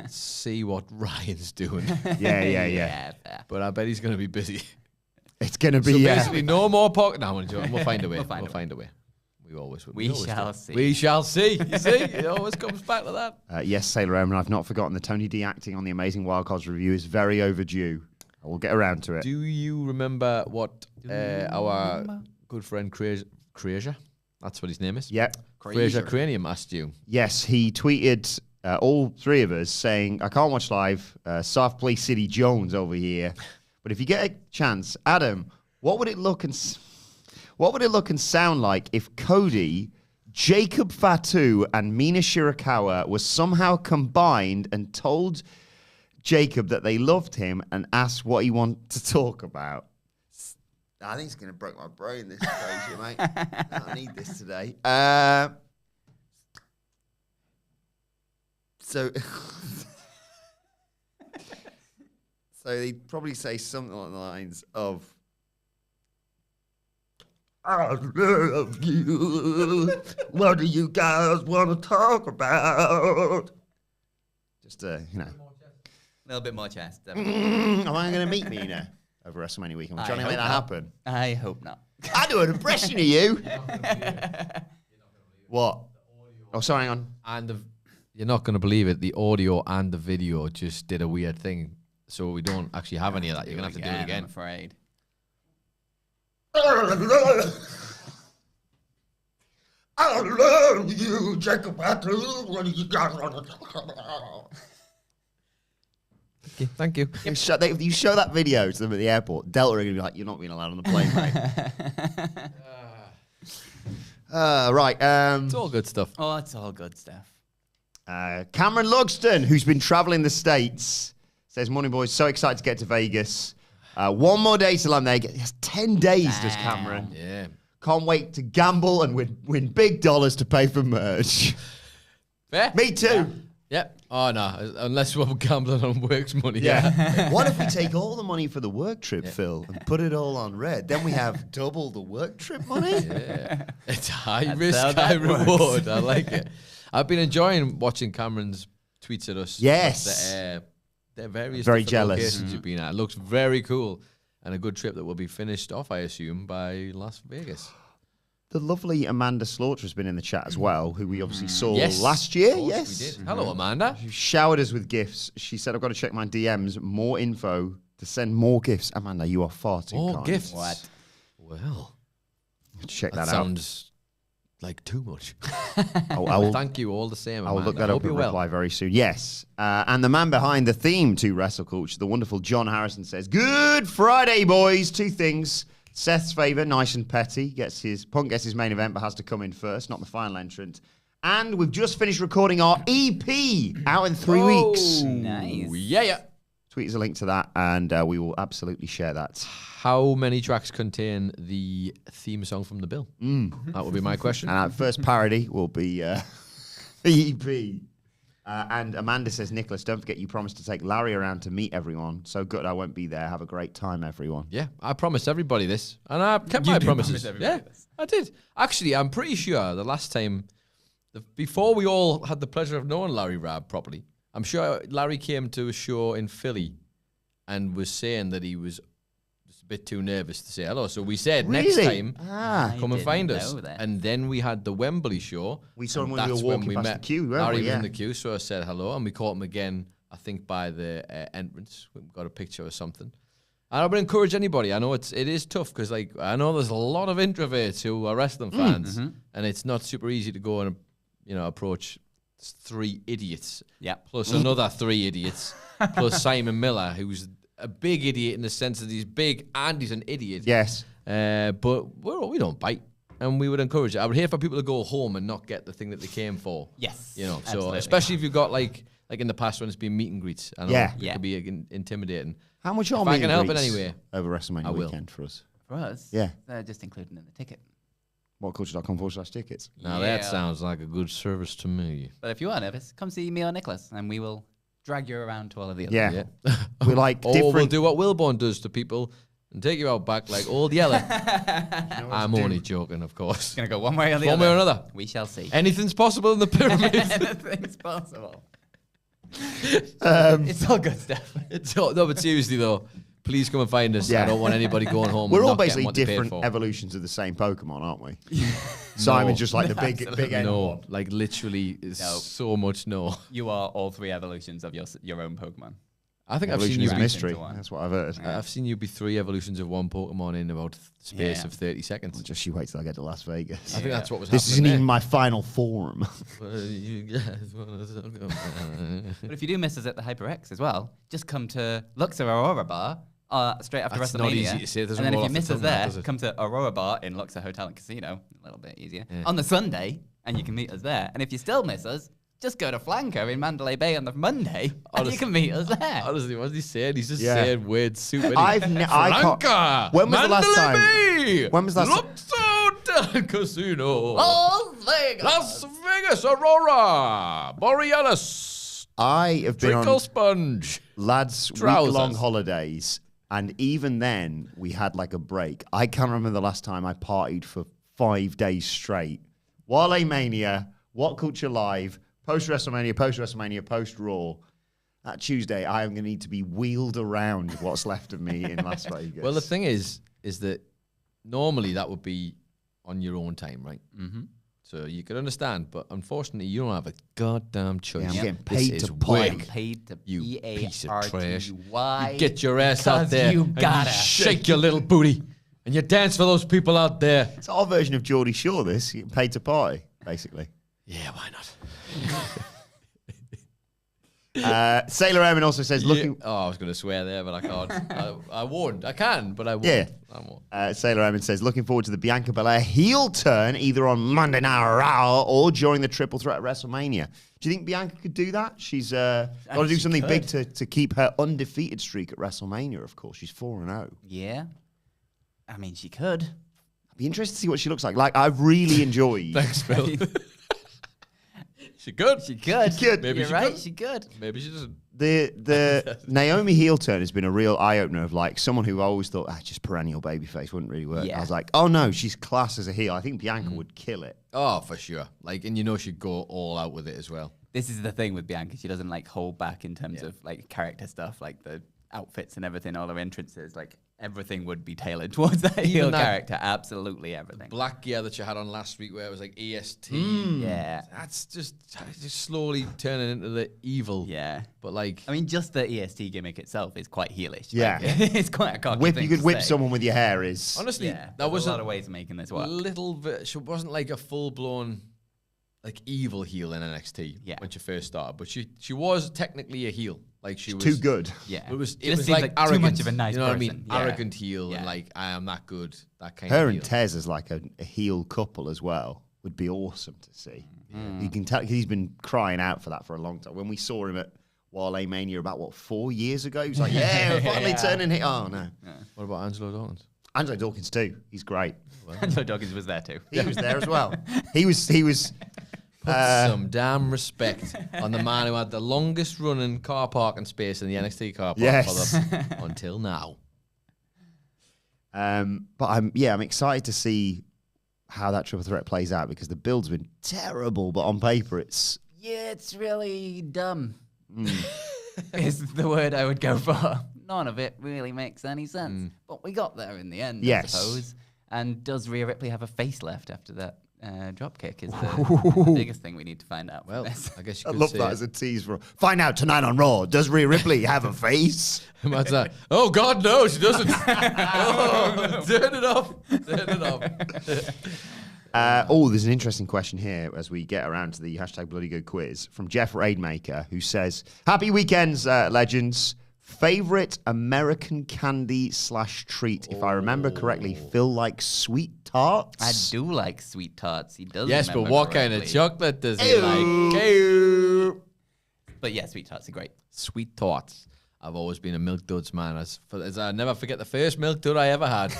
See what Ryan's doing. Yeah. But I bet he's going to be busy. It's going to be basically no more pocket. No, we'll find a way. We'll find a way. We always will. We shall see. We shall see. You see, it always comes back to that. Yes, Sailor Omen. I've not forgotten the Tony D acting on the Amazing Wild Cards review is very overdue. I will get around to it. Do you remember what our good friend Creasia, that's what his name is? Yeah. Creasia Cranium asked you. Yes, he tweeted all three of us saying, I can't watch live. South Play City Jones over here. But if you get a chance, Adam, what would it look and sound like if Cody, Jacob Fatu, and Mina Shirakawa were somehow combined and told Jacob that they loved him and asked what he wanted to talk about? I think it's going to break my brain, this crazy, mate. I need this today. So they'd probably say something along the lines of, I love you. What do you guys want to talk about? Just, a little bit more chest. Am I going to meet Mina over WrestleMania weekend? I'm trying to make that happen. I hope not. I do an impression of you. What? Oh, sorry, hang on. You're not going to believe it. The audio and the video just did a weird thing. So we don't actually have any of that. You're going to have to do it again. I'm afraid. I love you, Jacob. What do you guys want to talk about? Thank you. You show that video to them at the airport, Delta are going to be like, you're not being allowed on the plane, mate. Right. It's all good stuff. Oh, it's all good stuff. Cameron Lugston, who's been traveling the States, says, Morning, boys. So excited to get to Vegas. One more day till I'm there. He has 10 days, does Cameron. Yeah. Can't wait to gamble and win big dollars to pay for merch. Fair. Me too. Yeah. Oh, no. Unless we're gambling on work's money. Yeah. What if we take all the money for the work trip, Phil, and put it all on red? Then we have double the work trip money? Yeah. It's high risk, high reward. I like it. I've been enjoying watching Cameron's tweets at us. Yes. They're various very different jealous. locations you've been at. It looks very cool. And a good trip that will be finished off, I assume, by Las Vegas. The lovely Amanda Slaughter has been in the chat as well, who we obviously saw last year. Yes, we did. Hello, Amanda. She showered us with gifts. She said, I've got to check my DMs, more info to send more gifts. Amanda, you are far too kind. More gifts? What? Well, check that out. Sounds like too much. I will thank you all the same, Amanda. I will look that up and reply very soon. Yes. And the man behind the theme to WrestleCulture, the wonderful John Harrison, says, Good Friday, boys. Two things. Seth's favour, nice and petty, Punk gets his main event, but has to come in first, not the final entrant. And we've just finished recording our EP out in 3 weeks. Nice. Yeah. Tweet us a link to that, and we will absolutely share that. How many tracks contain the theme song from The Bill? That would be my question. And our first parody will be the EP. And Amanda says, Nicholas, don't forget you promised to take Larry around to meet everyone. So good, I won't be there. Have a great time, everyone. Yeah, I promised everybody this, and I kept my promises. Yeah, I did. Actually, I'm pretty sure the last time, before we all had the pleasure of knowing Larry Rabb properly, I'm sure Larry came to a show in Philly and was saying that he was just a bit too nervous to say hello. So we said, next time, come and find us. And then we had the Wembley show. We saw him when we were walking past the queue, weren't Larry we? was in the queue, so I said hello, and we caught him again, I think, by the entrance. We got a picture or something. And I would encourage anybody. I know it is tough because, like, I know there's a lot of introverts who are wrestling fans, and it's not super easy to go and approach 3 idiots, plus another 3 idiots, plus Simon Miller, who's a big idiot in the sense that he's big and he's an idiot. Yes. But we don't bite, and we would encourage it. I would hate for people to go home and not get the thing that they came for. Yes. So absolutely. especially if you've got like in the past when it's been meet and greets. I know it could be intimidating. How much are meet and greets anyway over WrestleMania weekend for us? For us? Yeah. They're just included in the ticket. WhatCulture.com/tickets. Now that sounds like a good service to me. But if you are nervous, come see me or Nicholas, and we will drag you around to all of the others. Yeah. We're like different. Or we'll do what Wilbourn does to people and take you out back like old Yeller. I'm only joking, of course. It's going to go one way or the other. One way or another. We shall see. Anything's possible in the pyramid. Anything's possible. It's all good stuff. No, but seriously though, please come and find us. I don't want anybody going home. We're and all not getting basically what they paid different for. evolutions of the same Pokemon, aren't we? Simon's just like the big end. No, like literally so much no. You are all 3 evolutions of your own Pokemon. I think Evolution I've seen you is mystery. That's what I've heard. I've seen you be 3 evolutions of one Pokemon in about the space of 30 seconds. Just you wait till I get to Las Vegas. I think that's what was This happening. isn't even my final form. But if you do miss us at the HyperX as well, just come to Luxor Aurora Bar straight after That's WrestleMania. not easy to say. It doesn't And then roll if you off miss the us tongue, there, does it? come to Aurora Bar in Luxor Hotel and Casino. A little bit easier. On the Sunday, and you can meet us there. And if you still miss us, just go to Flanker in Mandalay Bay on the Monday, and you can meet us there. Honestly, what's he saying? He's just saying weird soup. Flanker! When was the last time? Bay! When was the last Luxor Casino. Las Vegas! Las Vegas, Aurora, Borealis. I have been Trickle on Sponge. lads' week-long holidays, and even then we had like a break. I can't remember the last time I partied for 5 days straight. Wale Mania, What Culture Live, post-WrestleMania, post-Raw. That Tuesday, I am going to need to be wheeled around what's left of me in Las Vegas. Well, the thing is that normally that would be on your own time, right? Mm-hmm. So you could understand, but unfortunately, you don't have a goddamn choice. Yeah, I'm getting paid to party. Paid to You piece of trash. Why? You get your ass out there you and gotta. you shake your little booty and you dance for those people out there. It's our version of Geordie Shore, this. You get paid to party, basically. Yeah, why not? Sailor Airman also says, looking... Oh, I was going to swear there, but I can't. I won't. I can, but I won't. Yeah. I won't. Sailor Airman says, looking forward to the Bianca Belair heel turn either on Monday Night Raw or during the Triple Threat at WrestleMania. Do you think Bianca could do that? She's got to do something big to keep her undefeated streak at WrestleMania, of course. She's 4-0. Yeah. I mean, she could. I'd be interested to see what she looks like. Like, I've really enjoyed... Thanks, Phil. She could. She could. She could. Maybe You're she right. could. She could. Maybe she doesn't. The Naomi heel turn has been a real eye-opener of, like, someone who I always thought, just perennial babyface wouldn't really work. Yeah. I was like, oh, no, she's class as a heel. I think Bianca would kill it. Oh, for sure. Like, and you know she'd go all out with it as well. This is the thing with Bianca. She doesn't like hold back in terms of like character stuff, like the outfits and everything, all her entrances. Like everything would be tailored towards that heel character. Absolutely everything. Black gear that you had on last week where it was like EST. Yeah. That's just slowly turning into the evil. Yeah. But like... I mean, just the EST gimmick itself is quite heelish. Yeah. Like, it's quite a cocky thing You could to whip say. someone with your hair is... Honestly, Yeah, that was a lot of ways of making this work. She wasn't like a full-blown like evil heel in NXT when she first started, but she was technically a heel. Like she was too good. Yeah. It was Just like seems arrogant. too much of a nice You know what I person. mean? Yeah. Arrogant heel and Yeah. like I am that good. That kind Her of and heel. Tez as like a heel couple as well would be awesome to see. You can tell he's been crying out for that for a long time. When we saw him at Wrestlemania about 4 years ago, he was like, "Yeah, we're finally turning it." Oh no. What about Angelo Dawkins? Angelo Dawkins too. He's great. Angelo Dawkins was there too. He was there as well. He was. Put some damn respect on the man who had the longest running car parking space in the NXT car park Yes. until now. But I'm excited to see how that triple threat plays out because the build's been terrible, but on paper it's really dumb. Is the word I would go for. None of it really makes any sense. But we got there in the end, I suppose. And does Rhea Ripley have a face left after that dropkick? Is the biggest thing we need to find out. Well, I guess you I could love say that as a tease for find out tonight on Raw. Does Rhea Ripley have a face? Imagine that. Oh God, no, she doesn't. Oh, turn it off. Turn it off. There's an interesting question here as we get around to the #BloodyGood quiz from Jeff Raidmaker, who says, "Happy weekends, legends. Favorite American candy / treat? If I remember correctly, Phil likes sweet tarts. I do like sweet tarts. He does. Yes, but remember what kind of correctly. chocolate does he like? Ew. But yeah, sweet tarts are great. Sweet tarts. I've always been a Milk Duds man. As I never forget the first Milk Dud I ever had,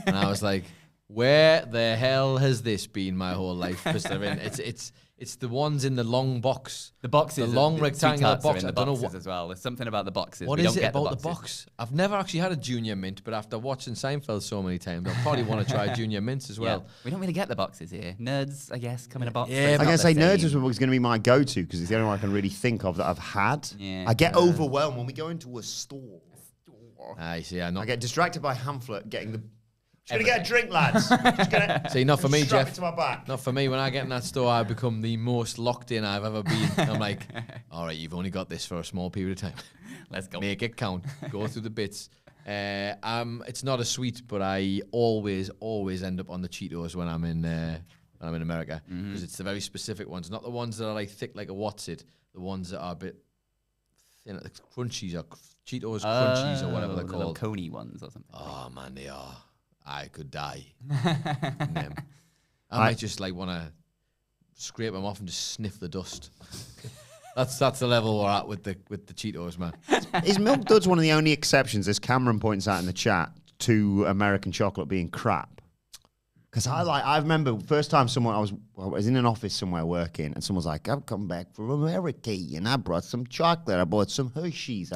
and I was like, "Where the hell has this been my whole life?" Because it's the ones in the long box. The boxes, the long sweet rectangular tarts are box. in I the don't know boxes what. as well. There's something about the boxes. What we is don't it get about the boxes. box? I've never actually had a Junior Mint, but after watching Seinfeld so many times, I'll probably want to try Junior Mints as well. Yeah. We don't really get the boxes here. Nerds, I guess, come in a box. Yeah, but it's I'm not going to say the Nerds same. was going to be my go-to because it's the only one I can really think of that I've had. Yeah. I get overwhelmed when we go into a store. I see. I I get distracted by Hamlet getting the... Just going to get a drink, lads. Just gonna See, not for me, strap Jeff. it to my back. Not for me. When I get in that store, I become the most locked in I've ever been. I'm like, all right, you've only got this for a small period of time. Let's go. Make it count. Go through the bits. It's not a sweet, but I always end up on the Cheetos when I'm in America because it's the very specific ones, not the ones that are like thick like a What's-It. The ones that are a bit thin, like crunchies or Cheetos crunchies or whatever they're the little called. Coney ones or something. Oh man, they are. I could die. from them. I might just like want to scrape them off and just sniff the dust. That's the level we're at with the Cheetos, man. Is Milk Duds one of the only exceptions, as Cameron points out in the chat, to American chocolate being crap? Because I remember first time I was in an office somewhere working, and someone was like, "I've come back from America, and I brought some chocolate. I bought some Hershey's.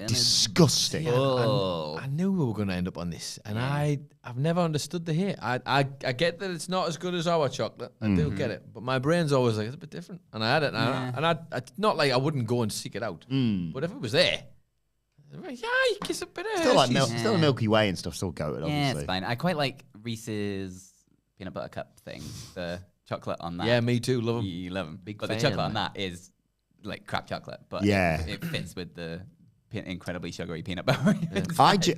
Disgusting." Oh. I knew we were going to end up on this, and I've never understood the hate. I get that it's not as good as our chocolate. I do get it, but my brain's always like it's a bit different. And I had it, and I not like I wouldn't go and seek it out, but if it was there, I'd be like, you kiss a bit of Still like Hershey's. still the Milky Way and stuff. Still goated, obviously. Yeah, it's fine. I quite like Reese's peanut butter cup thing. The chocolate on that. Yeah, me too. Love them. You love them. Big but fan, the chocolate on man. that is like crap chocolate. But Yeah. it fits with the incredibly sugary peanut butter.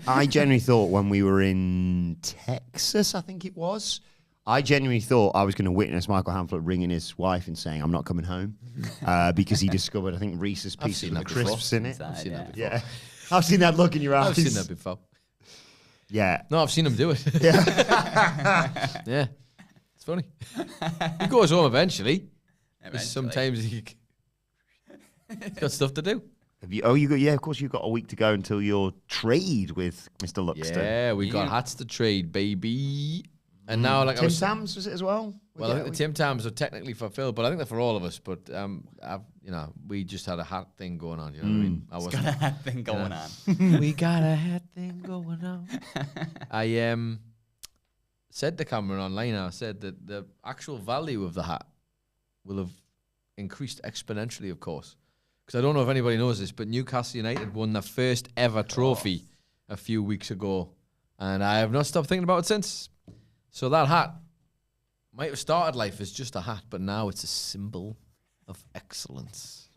I genuinely thought when we were in Texas, I think it was, I genuinely thought I was going to witness Michael Hamflett ringing his wife and saying, "I'm not coming home," because he discovered, I think, Reese's I've Pieces seen with that the before. crisps in it. Inside, I've seen that before. Yeah, I've seen that look in your eyes. I've seen that before. Yeah. No, I've seen him do it. Yeah. It's funny. He goes home eventually. Sometimes he's got stuff to do. Of course you've got a week to go until your trade with Mr. Luxton. Yeah, we got hats to trade, baby. And now, like Tim Tams was it as well? Well, I think the Tim Tams are technically for Phil, but I think they're for all of us. But we just had a hat thing going on. You know what I mean? I wasn't. Got a hat thing going on. We got a hat thing going on. I said to Cameron online, I said that the actual value of the hat will have increased exponentially, of course. Because I don't know if anybody knows this, but Newcastle United won their first ever trophy a few weeks ago. And I have not stopped thinking about it since. So that hat might have started life as just a hat, but now it's a symbol of excellence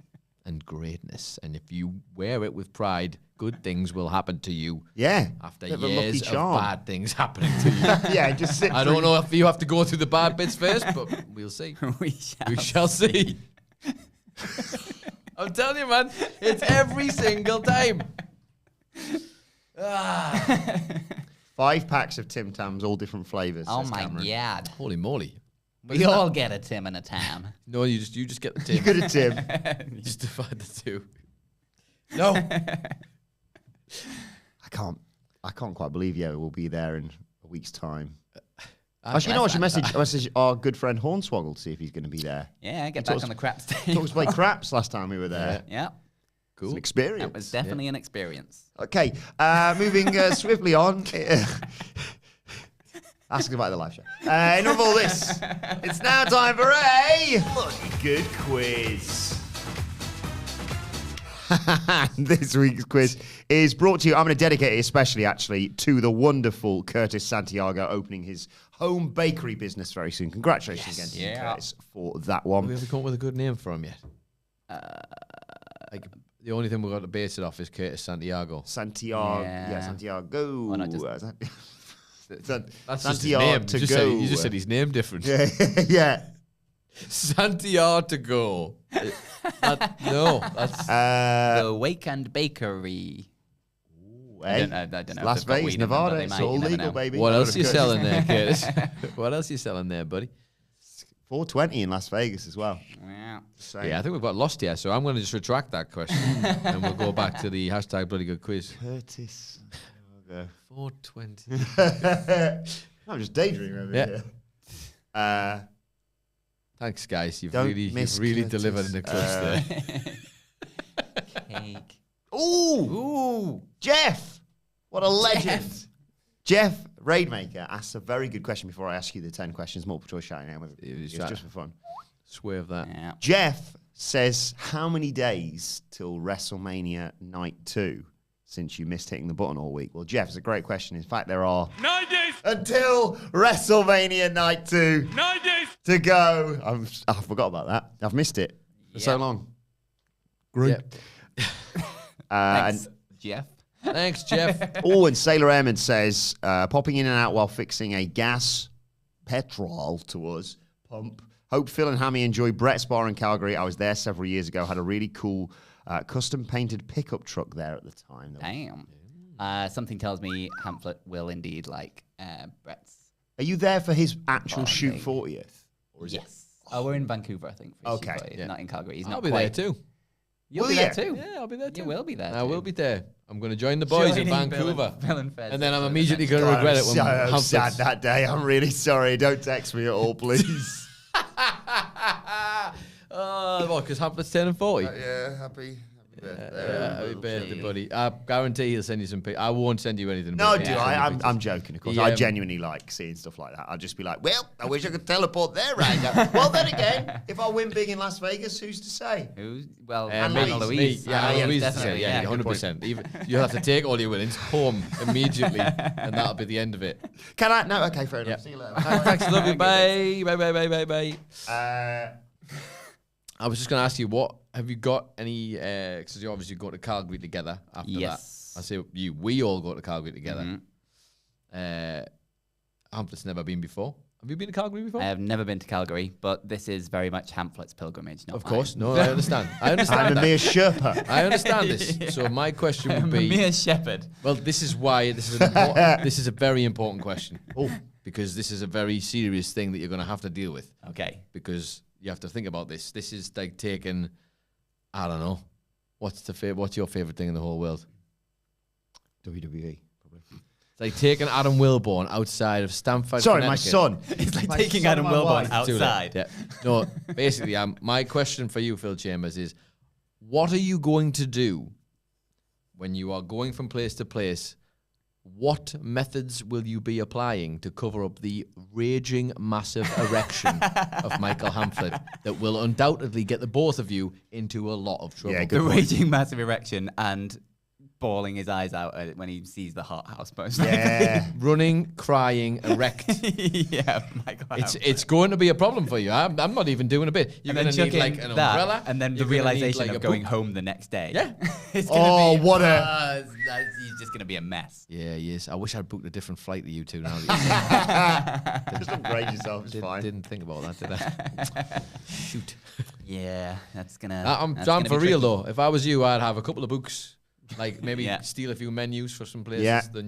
and greatness. And if you wear it with pride, good things will happen to you. Yeah. After Bit of a years lucky of charm. bad things happening to you. Yeah, just sit I don't know if you have to go through the bad bits first, but we'll see. We We shall see. I'm telling you, man. It's every single time. 5 packs of Tim Tams, all different flavors. Oh my God! Holy moly! We all get a Tim and a Tam. No, you just get the Tim. You get a Tim. You just divide the two. No. I can't quite believe we'll be there in a week's time. Actually, I should message our good friend Hornswoggle to see if he's going to be there. Yeah, get back on the craps Talked table. to play craps last time we were there. Yeah. Cool. It's an experience. That was definitely an experience. Okay, moving swiftly on. Asking about the live show. Enough of all this. It's now time for a bloody good quiz. This week's quiz is brought to you. I'm going to dedicate it especially, actually, to the wonderful Curtis Santiago opening his home bakery business very soon. Congratulations again to you, Curtis, for that one. We haven't come up with a good name for him yet. The only thing we've got to base it off is Curtis Santiago. Santiago. Yeah, Santiago. Why not just... That's Santiago just his name. You just said his name different. Yeah. Santiago. No, that's the Wake and Bakery. I don't know. Las Vegas, Nevada. It's all legal, baby. What else are you selling there, Curtis? What else are you selling there, buddy? 420 in Las Vegas as well. Yeah. Yeah, I think we've got lost here, so I'm going to just retract that question and we'll go back to the hashtag bloody good quiz. Curtis. 420. I'm just daydreaming over here. Thanks, guys. You've really delivered in the clutch there. Cake. Ooh, Jeff. What a legend. Jeff Raidmaker asks a very good question before I ask you the 10 questions, multiple choice shouting out. It's just for fun. Swerve that. Yeah. Jeff says, how many days till WrestleMania Night 2 since you missed hitting the button all week? Well, Jeff, it's a great question. In fact, there are 9 days until WrestleMania Night 2 9 days to go. I forgot about that. I've missed it for so long. Great. Thanks, Jeff. Thanks, Jeff. Oh, and Sailor Airman says, popping in and out while fixing a gas petrol to us pump. Hope Phil and Hammy enjoy Brett's Bar in Calgary. I was there several years ago. Had a really cool custom painted pickup truck there at the time. Damn. Something tells me Hamlet will indeed like Brett's. Are you there for his actual shoot 40th? Or is it? Oh, we're in Vancouver, I think. Okay. Not in Calgary. I'll be there too. You'll be there too? Yeah, I'll be there too. You will be there too. I will be there. I'm going to join the boys in Vancouver. And then I'm immediately going to regret it when I'm sad that day. I'm really sorry. Don't text me at all, please. What, because Hamlet's turning 40? Yeah, happy birthday. Happy birthday, buddy. I guarantee he'll send you some pictures. I won't send you anything. No, I'm joking, of course. I genuinely like seeing stuff like that. I'll just be like, well, I wish I could teleport there right now. Well, then again, if I win big in Las Vegas, who's to say? Anna Louise. Yeah, Louise to say. Yeah, 100%. You'll have to take all your winnings home immediately, and that'll be the end of it. Can I? No, okay, fair enough. See you later. Thanks, love you. Bye. Bye. I was just going to ask you, what have you got any? Because you obviously go to Calgary together after that. I say we all go to Calgary together. Hamlet's never been before. Have you been to Calgary before? I have never been to Calgary, but this is very much Hamlet's pilgrimage. Of course, no, I understand. I'm a mere Sherpa. I understand this. So my question would be: I'm a mere shepherd. Well, this is why this is a very important question. Because this is a very serious thing that you're going to have to deal with. Okay. Because you have to think about this. This is like taking, I don't know, what's your favorite thing in the whole world? WWE, probably. It's like taking Adam Wilbourn outside of Stamford. Sorry, my son. It's like taking Adam Wilbourn outside. Yeah. No, basically, my question for you, Phil Chambers, is what are you going to do when you are going from place to place? What methods will you be applying to cover up the raging massive erection of Michael Hamlet that will undoubtedly get the both of you into a lot of trouble? Yeah, the raging massive erection and bawling his eyes out when he sees the hot house most likely. Yeah. Running, crying, erect. Yeah, Michael it's going to be a problem for you. I'm not even doing a bit. You're going to need like an umbrella. And then the realization of going home the next day. Yeah. It's he's just going to be a mess. Yeah, he is. I wish I'd booked a different flight to you two now. Just upgrade yourself, it's fine. Didn't think about that, did I? Shoot. Yeah, that's gonna. I'm for real though. If I was you, I'd have a couple of books. Like maybe steal a few menus for some places. Yeah. The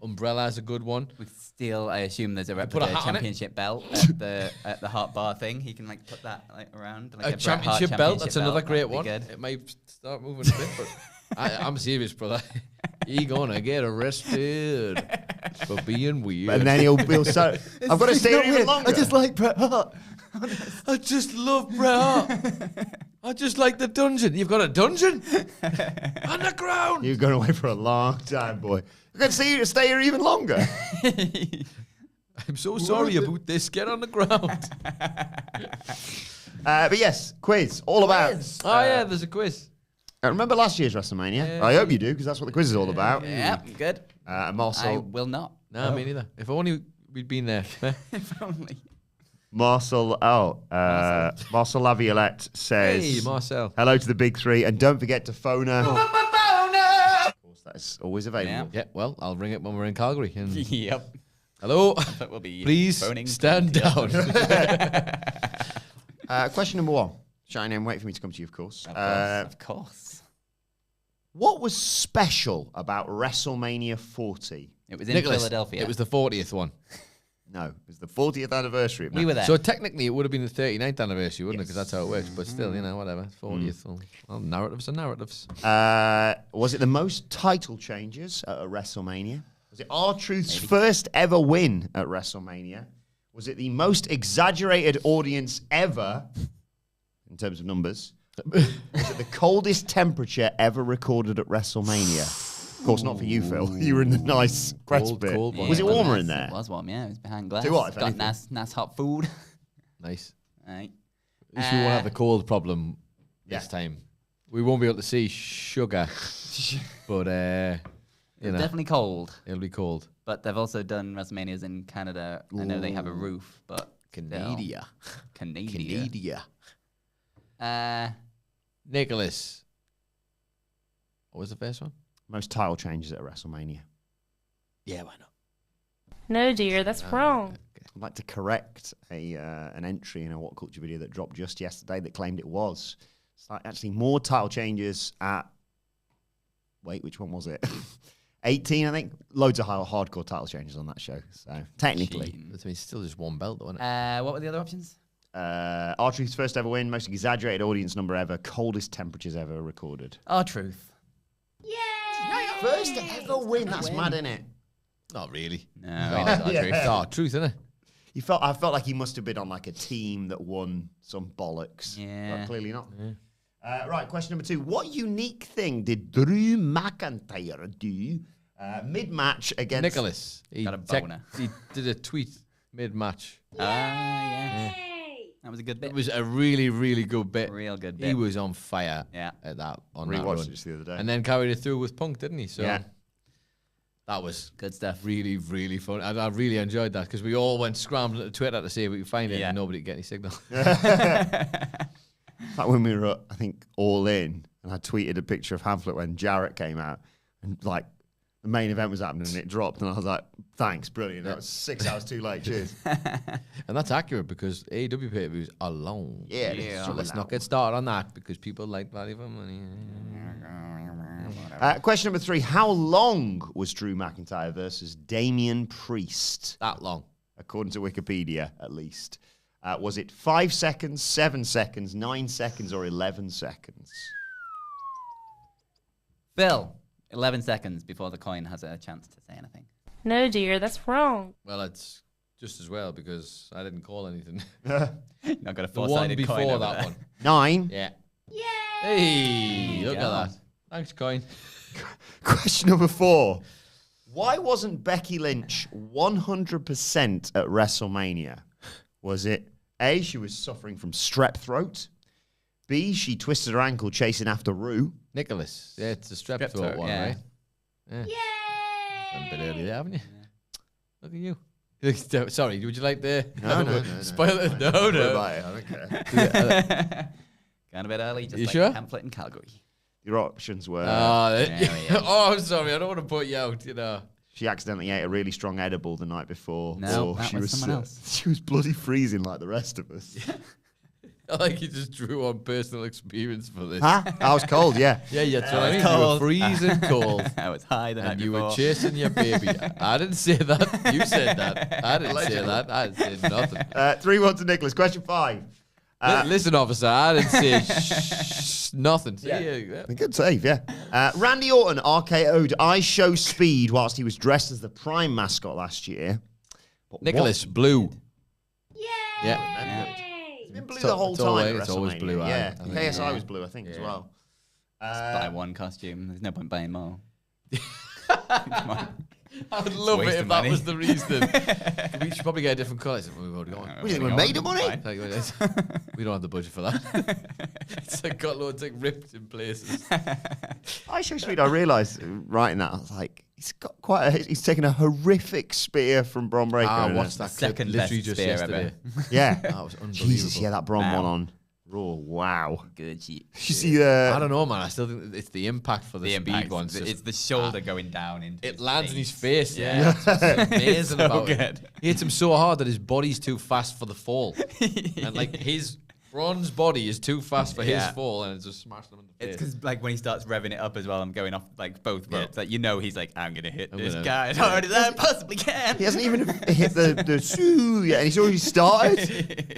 Umbrella is a good one. With steel, I assume there's a replica championship belt at the hot bar thing. He can like put that like around. Like a championship belt. That's another great one. It might start moving a bit, but I'm serious, brother. He gonna get arrested for being weird. And then he'll start. I've got to stay even longer. I just like Bret Hart. I just love Bret Hart. I just like the dungeon. You've got a dungeon? Underground. You've gone away for a long time, boy. I can see you stay here even longer. I'm so sorry about this. Get on the ground. But yes, quiz. All about. Oh, yeah, there's a quiz. Remember last year's WrestleMania? I hope you do, because that's what the quiz is all about. Yeah, good. Marcel. I will not. No, me neither. If only we'd been there. If only. Marcel Laviolette says, "Hey, Marcel. Hello to the big three, and don't forget to phone her." Of course, that is always available. Yeah, well, I'll ring it when we're in Calgary. And Yep. Hello. We'll be please stand down. Question number 1. Cheyenne, wait for me to come to you, of course. Of course. What was special about WrestleMania 40? It was in Philadelphia. It was the 40th one. No, it was the 40th anniversary. We were there. So technically, it would have been the 39th anniversary, wouldn't it? Because that's how it works. But still, whatever. 40th. Well, narratives are narratives. Was it the most title changes at a WrestleMania? Was it R-Truth's first ever win at WrestleMania? Was it the most exaggerated audience ever, in terms of numbers? Was it the coldest temperature ever recorded at WrestleMania? Of course, not for you, Phil. You were in the nice press bit. Cold one. Was it warmer in there? It was warm, yeah. It was behind glass. Do what, if Got anything? nice hot food. Nice. Right. At least we won't have the cold problem this time. We won't be able to see sugar, but It's definitely cold. It'll be cold. But they've also done WrestleManias in Canada. I know they have a roof, but Canada. Nicholas. What was the first one? Most title changes at WrestleMania. Yeah, why not? No, dear, that's wrong. Okay. I'd like to correct an entry in a WhatCulture video that dropped just yesterday that claimed it was. It's like actually more title changes at... Wait, which one was it? 18, I think. Loads of hardcore title changes on that show. So technically. It's still just one belt, though, isn't it? What were the other options? R-Truth's first ever win, most exaggerated audience number ever, coldest temperatures ever recorded. R-Truth. Yay! First ever win. That's mad, isn't it? Not really. No, R-Truth. R-Truth, isn't it? I felt like he must have been on like a team that won some bollocks. Yeah. But clearly not. Yeah. Right, question number 2. What unique thing did Drew McIntyre do mid-match against... Nicholas. He got a boner. He did a tweet mid-match. Yeah. That was a good bit. It was a really, really good bit. Real good bit. He was on fire at that. On Rewatched that run. it just the other day. And then carried it through with Punk, didn't he? So that was good stuff. Really, really fun. I really enjoyed that because we all went scrambling to Twitter to see if we could find it and nobody could get any signal. Like when we were, I think, All In, and I tweeted a picture of Hamlet when Jarrett came out, and like the main event was happening and it dropped, and I was like, thanks, brilliant. That was 6 hours too late. Cheers. And that's accurate because AEW pay-per-views are long. Yeah. So let's not get started on that because people like value for money. Question number 3. How long was Drew McIntyre versus Damian Priest? That long. According to Wikipedia, at least. Was it 5 seconds, 7 seconds, 9 seconds, or 11 seconds? Phil, 11 seconds before the coin has a chance to say anything. No, dear, that's wrong. Well, it's just as well because I didn't call anything. Not got a The four-sided one coin before over that there. one. 9. Yeah. Yay! Hey, look at that. Thanks, coin. Question number 4. Why wasn't Becky Lynch 100% at WrestleMania? Was it A, she was suffering from strep throat? B, she twisted her ankle chasing after Rue? Nicholas. Yeah, it's the strep throat one, right? Yeah. Yay! Went a bit early there, haven't you? Look at you. Sorry, would you like the... No. Spoil it? No. I don't care. Gone a bit early, just You like sure? Hamlet in Calgary. Your options were... Oh, I'm sorry. I don't want to put you out, She accidentally ate a really strong edible the night before. No, or that she was someone else. She was bloody freezing like the rest of us. I like you just drew on personal experience for this. Huh? I was cold, yeah. Yeah, that's what I mean. cold. You were freezing cold. I was high the night And you before. were chasing your baby. I didn't say that. You said that. I didn't say that. I didn't say nothing. 3-1 to Nicholas. Question 5. Listen, officer, I didn't say nothing. Yeah. Good save, yeah. Randy Orton RKO'd I Show Speed whilst he was dressed as the Prime mascot last year. But Nicholas, blue. Yay! It's been blue It's the whole time. always- at it's always WrestleMania. blue, Yeah, I think. KSI was blue, I think, as Yeah. well. Buy one costume. There's no point buying more. I would love it waste if of that money. was the reason. We should probably get a different colour. We've already got one. What do you think, we're made of money? We don't have the budget for that. It's like got loads like ripped in places. I Show Speed, I realised writing that, I was like, he's taken a horrific spear from Bron Breakker. I watched that clip Second literally best just spear yesterday. Yeah. That was unbelievable. Jesus, yeah, that Bron Wow. one on Raw. Wow. Good shit. You see the... I don't know, man. I still think it's the impact for the, The speed impact. ones. It's the shoulder going down into It his lands in his face. face. Yeah, That's what's amazing so about good. it. He hits him so hard that his body's too fast for the fall, and like his bronze body is too fast for his Yeah. fall, and it just smashed him in the face. It's because like when he starts revving it up as well, I'm going off like both ropes. Like he's like, I'm gonna hit this gonna- guy as hard as I possibly can. He hasn't even hit the soo yet, and he's already started.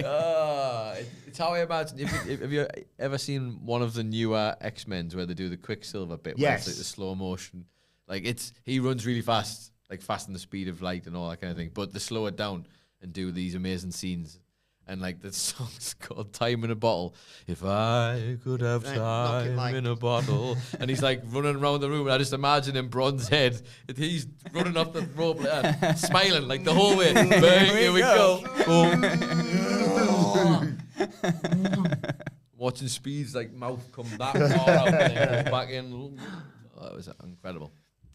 It's how I imagine. Have you ever seen one of the newer X-Men's where they do the Quicksilver bit? Where it's Yes. like the slow motion. Like he runs really fast, like fast in the speed of light and all that kind of thing. But they slow it down and do these amazing scenes. And like the song's called "Time in a Bottle." If I could have Right, knock it time like- in a bottle, and he's like running around the room, and I just imagine him bronze head. He's running off the rope, smiling like the whole way. Bang, here we go. Watching Speed's like mouth come that far out and then goes back in. Oh, it was incredible.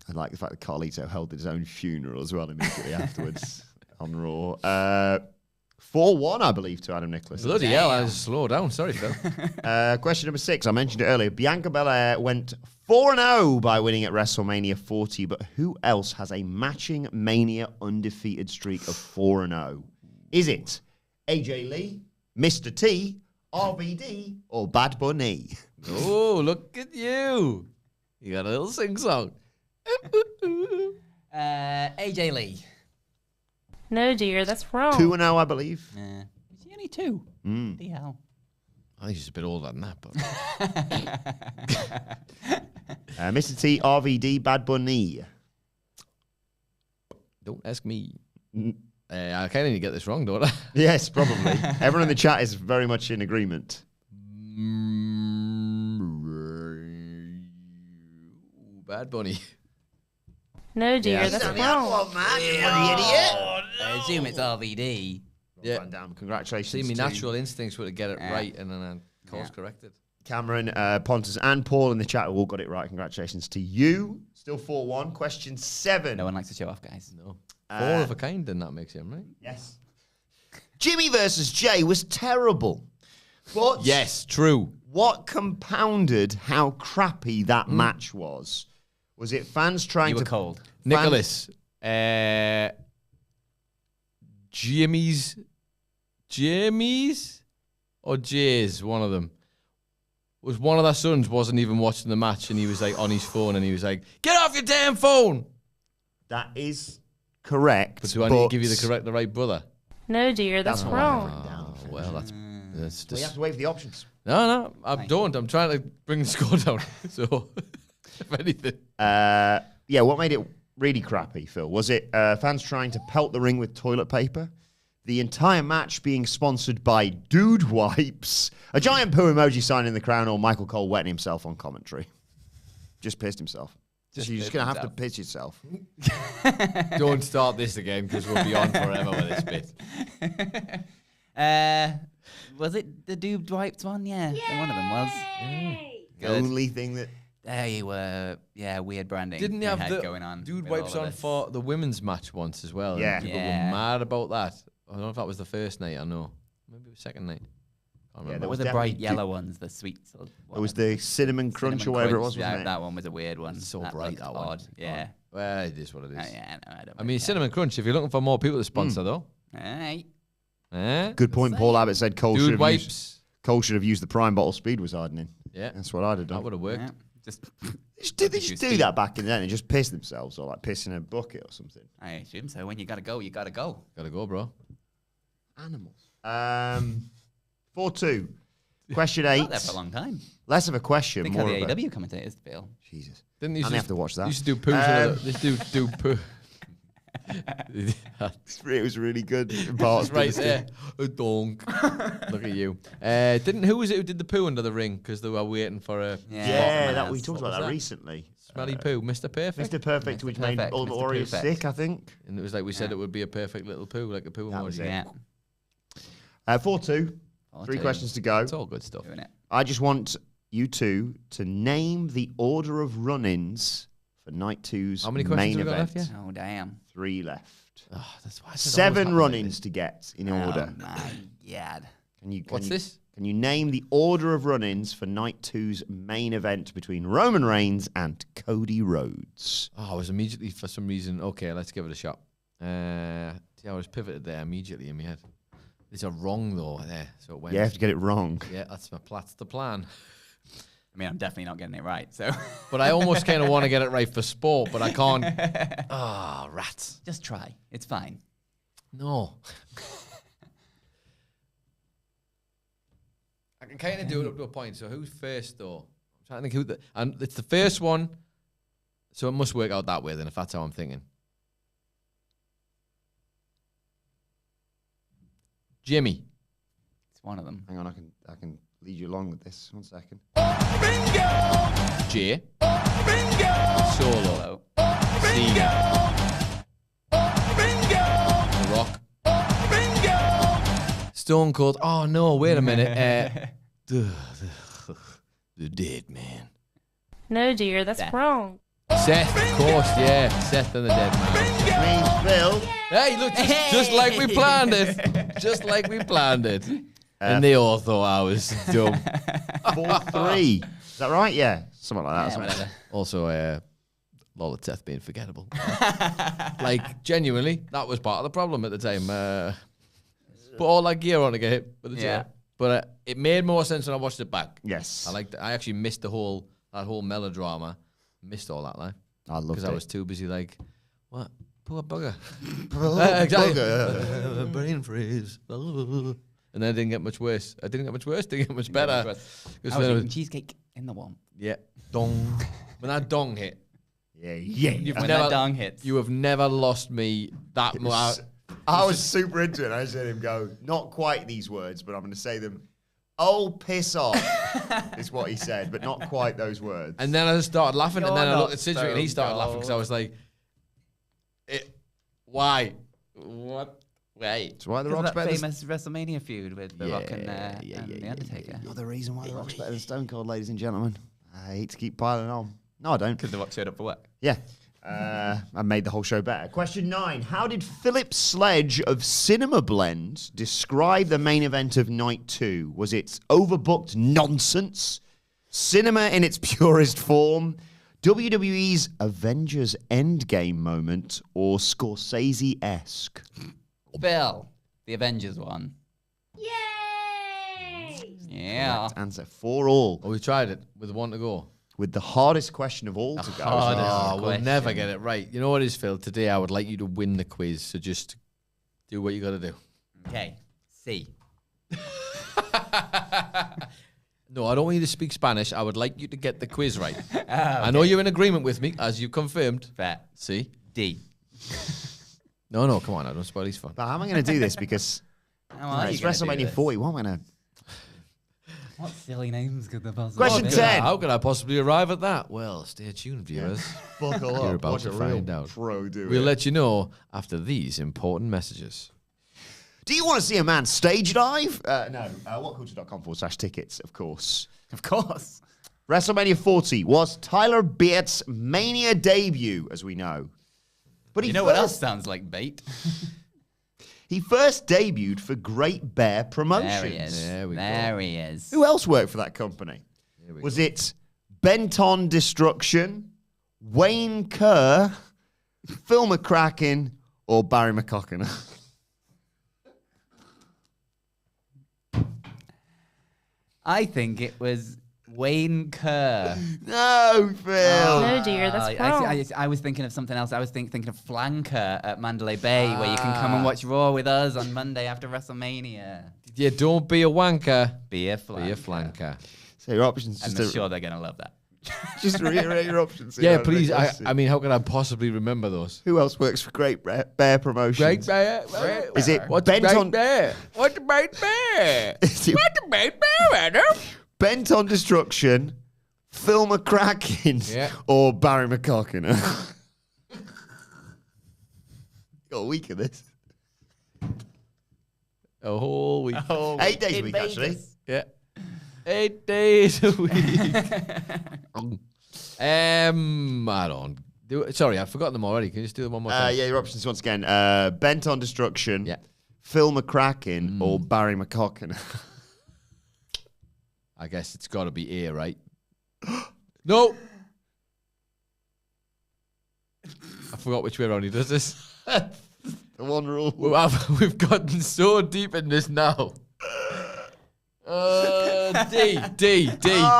I like the fact that Carlito held his own funeral as well immediately afterwards on Raw. 4-1, I believe, to Adam Nicholas. Bloody hell, I just slow down. Sorry, Phil. Question number 6. I mentioned it earlier. Bianca Belair went 4-0 by winning at WrestleMania 40, but who else has a matching Mania undefeated streak of 4-0? Is it AJ Lee, Mr. T, RVD, or Bad Bunny? Oh, look at you. You got a little sing-song. AJ Lee. No, dear, that's wrong. 2-0, I believe. Is he only 2? The hell. I think he's a bit older than that, but Mr. T, RVD, Bad Bunny. don't ask me. I kind of need to get this wrong, don't I? Yes, probably. Everyone in the chat is very much in agreement. Bad Bunny. No, dear, Yeah. that's He's only had wrong. one, man, you bloody idiot. I assume it's RVD. Yeah. Van Dam, congratulations. See, my to natural instincts were to get it Yeah. right, and then I course Yeah. corrected. Cameron, Pontus, and Paul in the chat have all got it right. Congratulations to you. Still 4-1. Question 7. No one likes to show off, guys. No. Four of a kind, then that makes him, right? Yes. Jimmy versus Jay was terrible. But Yes, true. what compounded how crappy that match was? Was it fans trying You were to... cold. Nicholas. Jimmy's or Jay's, one of them. Was one of their sons wasn't even watching the match, and he was like on his phone, and he was like, "Get off your damn phone!" That is correct. But do I need to give you the right brother? No, dear, that's That's what I wrong. wrote down. Oh, well, that's We have to wait for the options. no. I don't. I'm trying to bring the score down. So, if anything, Yeah, what made it really crappy, Phil? Was it fans trying to pelt the ring with toilet paper? The entire match being sponsored by Dude Wipes, a giant poo emoji sign in the crown, or Michael Cole wetting himself on commentary? Just pissed himself. You're just going to have to piss yourself. don't start this again because we'll be on forever with this bit. Was it the Dude Wipes one? Yeah, one of them was. The only thing that... They were, weird branding. Didn't they you have had the going on Dude with Wipes all of on this. for the women's match once as well? and Yeah. people were Yeah. mad about that. I don't know if that was the first night. I know. Maybe it was second night. Can't remember. there What were the definitely bright yellow ones, the sweets? Or It was the cinnamon crunch or whatever it was, wasn't it? That one was a weird one. So that bright, looked that one. odd. Yeah. Well, it is what it is. Yeah, no, I don't I mean, really Cinnamon Crunch, if you're looking for more people to sponsor, though. care. Hey. Eh? Good point. Paul Abbott said Cole should Dude have Wipes. used, Cole should have used the prime bottle speed was hardening. Yeah. That's what I'd have done. That would have worked. Yeah. Did they just do that back in the day and just piss themselves or like piss in a bucket or something? I assume so. When you gotta go, you gotta go. Gotta go, bro. Animals. 4-2. Question 8. Not there for a long time. Less of a question, Think more how of the a... AEW commentators feel. Jesus. Didn't you I have to watch that. Used to do poo. This dude do poo. It was really good. In parts, Right there. A donk. Look at you. Who was it who did the poo under the ring? Because they were waiting for a Yeah, that we talked What about was that that? recently. smelly poo. Mr. Perfect. Mr. Perfect, which made Perfect, Ultimate Mr. Warrior Perfect. sick, I think. And it was like we said it would be a perfect little poo, like a poo That was emoji. it. Yeah. 4-2. 3 4-2. questions to go. It's all good stuff. Doing it. I just want you two to name the order of run-ins for Night 2's How many questions main have we got event. left, yeah? Oh, damn. 3 left. Oh, that's why I said it always 7 happens like run-ins this. to get in order. Oh, my God. What's this? Can you name the order of run-ins for Night 2's main event between Roman Reigns and Cody Rhodes? Oh, I was immediately, for some reason, okay, let's give it a shot. I was pivoted there immediately in my head. These are wrong, though, there. So it went. You have to get it wrong. Yeah, that's the plan. I mean, I'm definitely not getting it right, so. But I almost kind of want to get it right for sport, but I can't. Ah, rats. Just try. It's fine. No. I can kind of do it up to a point. So who's first, though? I'm trying to think who and it's the first one. So it must work out that way then, if that's how I'm thinking. Jimmy. It's one of them. Hang on, I can lead you along with this. 1 second. Jay. Solo. Cena. The Rock. Stone Cold. Oh, no, wait a minute. The dead man. No, dear, that's Seth. wrong. Seth, of course, yeah. Seth and the dead man. Means Bill. Hey, look, just like we planned it. Just like we planned it. And they all thought I was dumb. 4-3. Is that right? Yeah. Something like that. Yeah, Something. whatever. Also, Lola Seth being forgettable. Like, genuinely, that was part of the problem at the time. Put all that gear on to get hit with the chair. But it made more sense when I watched it back. Yes. I actually missed that whole melodrama. Missed all that life. I loved Because it. I was too busy like, what? Poor bugger. Exactly. Brain freeze. And then it didn't get much worse. I didn't get much worse. Didn't get much better. I 'Cause was then it eating cheesecake in the womb. yeah, dong. When that dong hit, Yeah. When that dong hits. you have never lost me that much. I was super into it. I just heard him go, not quite these words, but I'm going to say them. Oh, piss off, is what he said, but not quite those words. And then I just started laughing, and then I You're looked not at Cedric, and he started so laughing because I was like, why? What? Wait. That's why The Because Rock's of better that than... famous WrestleMania feud with The Rock and The Undertaker. You're the reason why The Rock's better than Stone Cold, ladies and gentlemen. I hate to keep piling on. No, I don't. Because The Rock showed up for work. Yeah. I made the whole show better. Question 9. How did Philip Sledge of Cinema Blend describe the main event of Night 2? Was it overbooked nonsense? Cinema in its purest form? WWE's Avengers Endgame moment? Or Scorsese-esque? Bill, the Avengers one. Yay! Yeah. Correct answer. 4-all. Oh, we tried it with one to go. With the hardest question of all to go. hardest. Oh, we'll question. never get it right. You know what it is, Phil? Today I would like you to win the quiz, so just do what you got to do. Okay. C. No, I don't want you to speak Spanish. I would like you to get the quiz right. I know you're in agreement with me, as you confirmed. Fair. See? D. No, come on. I don't spoil his fun. But how am I going to do this? Because How are it's you gonna do WrestleMania this? 40. What am I going to... What silly names could there possibly Question be? 10. How could I possibly arrive at that? Well, stay tuned, viewers. Buckle You're up. about Watch to a find real out. pro do We'll it. let you know after these important messages. Do you want to see a man stage dive? No. WhatCulture.com/tickets, of course. Of course. WrestleMania 40 was Tyler Bates' Mania debut, as we know. But You know what else sounds like bait? He first debuted for Great Bear Promotions. There he is. There we go. There he is. Who else worked for that company? Was it Benton Destruction, Wayne Kerr, Phil McCracken, or Barry McCocken? I think it was Wayne Kerr. No, Phil. No, dear, that's wrong. I was thinking of something else. I was thinking of Flanker at Mandalay Bay, where you can come and watch Raw with us on Monday after WrestleMania. Yeah, don't be a wanker. Be a flanker. Be a flanker. So your options. I'm sure they're going to love that. Just reiterate your options. Yeah, please. I mean, how can I possibly remember those? Who else works for Great Bear Promotions? Great Bear. Is it What's bent Great on? Bear? What's a Great Bear? Is it What's a Great Bear, Adam? Bent on Destruction, Phil McCracken, or Barry McCocken? Got a week of this. A whole week. 8 days a week, actually. Yeah. 8 days a week. I don't do it. Sorry, I've forgotten them already. Can you just do them one more time? Yeah, your options once again. Bent on Destruction, Yeah. Phil McCracken, or Barry McCocken? I guess it's got to be A, right? No. I forgot which way around he does this. The one rule. We've gotten so deep in this now. D. No, dear,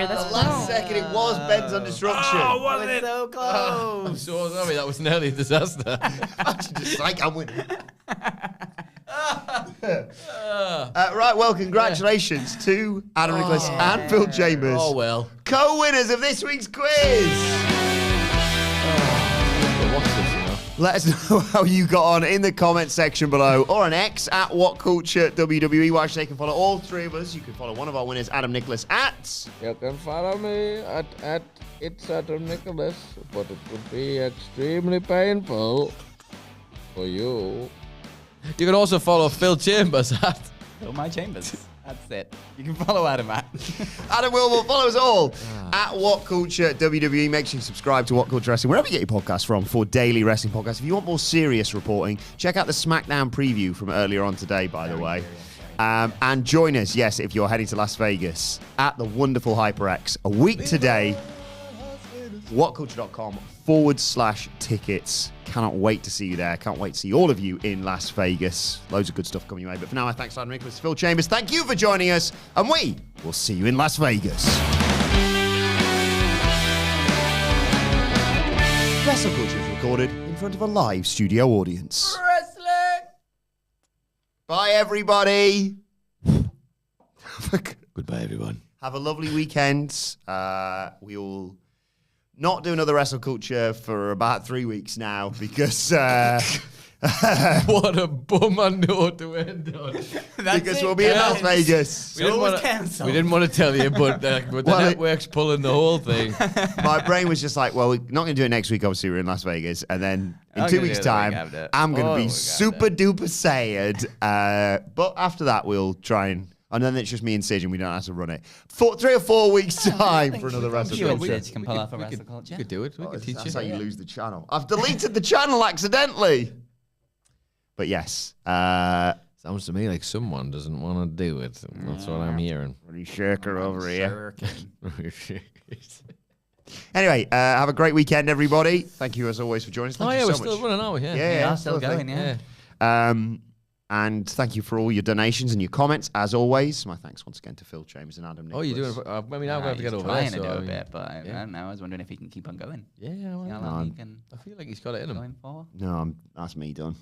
that's The last wrong. second it was Bent on Destruction. Oh, was it so close? I'm so sorry. That was nearly a disaster. Just like I'm winning. Right, well, congratulations to Adam Nicholas and Phil Chambers, Oh, well. co-winners of this week's quiz. What's this, you know? Let us know how you got on in the comment section below or on X at WhatCulture WWE. Watch, they can follow all three of us. You can follow one of our winners, Adam Nicholas, at... You can follow me at It's Adam Nicholas, but it would be extremely painful for you. You can also follow Phil Chambers at... Fill my chambers. That's it. You can follow Adam at. Adam Wilbourn. Follow us all at WhatCulture WWE. Make sure you subscribe to WhatCulture Wrestling, wherever you get your podcasts from, for daily wrestling podcasts. If you want more serious reporting, check out the SmackDown preview from earlier on today, by the way. And join us, yes, if you're heading to Las Vegas, at the wonderful HyperX a week today. WhatCulture.com/tickets. Cannot wait to see you there. Can't wait to see all of you in Las Vegas. Loads of good stuff coming your way. But for now, I thank Adam Nicholas, Phil Chambers. Thank you for joining us, and we will see you in Las Vegas. WrestleCulture is recorded in front of a live studio audience. Wrestling! Bye, everybody. Goodbye, everyone. Have a lovely weekend. We will not do another WrestleCulture for about 3 weeks now because What a bummer note to end on. because we'll be in Las Vegas. We didn't want to tell you, but the network's pulling the whole thing. My brain was just like, well, we're not going to do it next week. Obviously, we're in Las Vegas, and then in 2 weeks' time, I'm going to be super duper sad. But after that, we'll try and then it's just me and Sid, and we don't have to run it. 3 or 4 weeks' time for another WrestleCulture. You can pull off a WrestleCulture. You could do it. We could teach you. That's how you lose the channel. I've deleted the channel accidentally. But yes. Sounds to me like someone doesn't want to do it. That's what I'm hearing. Pretty shaker over here. Anyway, have a great weekend, everybody. Thank you as always for joining us. Thank you so we're much. still running, aren't we? Yeah, Still going, yeah. And thank you for all your donations and your comments, as always. My thanks once again to Phil Chambers and Adam Nicholas. Oh, you're doing. I mean, I'm going to get over trying there. to do So, a bit, but I don't know. I was wondering if he can keep on going. Yeah, well, How long he can I feel like he's got it in him. going for? No, that's me done.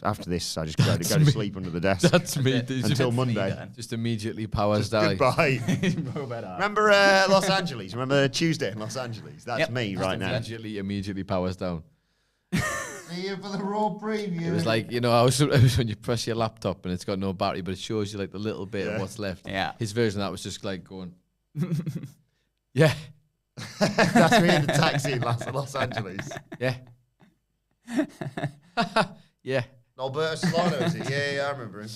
After this, I just go to sleep under the desk. That's me. Until Monday. Just immediately powers down. Goodbye. Remember Los Angeles? Remember Tuesday in Los Angeles? That's me right now. Immediately powers down. See you for the Raw preview. It was like, you know, it was when you press your laptop and it's got no battery, but it shows you like the little bit of what's left. Yeah. His version of that was just like going, yeah. That's me in the taxi in Los Angeles. Yeah. Yeah. Alberto Solano, is it? Yeah, I remember him.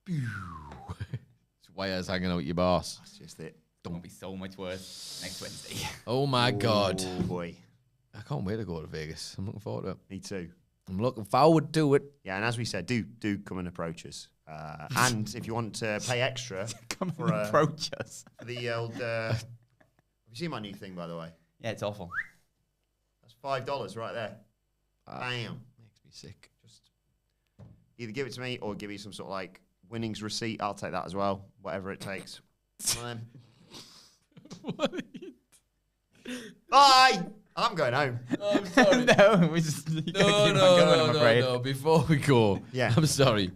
It's wires hanging out your boss. That's just it. Don't be so much worse next Wednesday. Oh my God. Oh boy. I can't wait to go to Vegas. I'm looking forward to it. Me too. I'm looking forward to it. Yeah, and as we said, do come and approach us. And if you want to pay extra, Come for, and approach us. for the old. Have you seen my new thing, by the way? Yeah, it's awful. That's $5 right there. Bam. Makes me sick. Just either give it to me or give me some sort of like winnings receipt. I'll take that as well, whatever it takes. Bye. I'm going home. Oh, I'm sorry. No, we just no. Before we go, I'm sorry.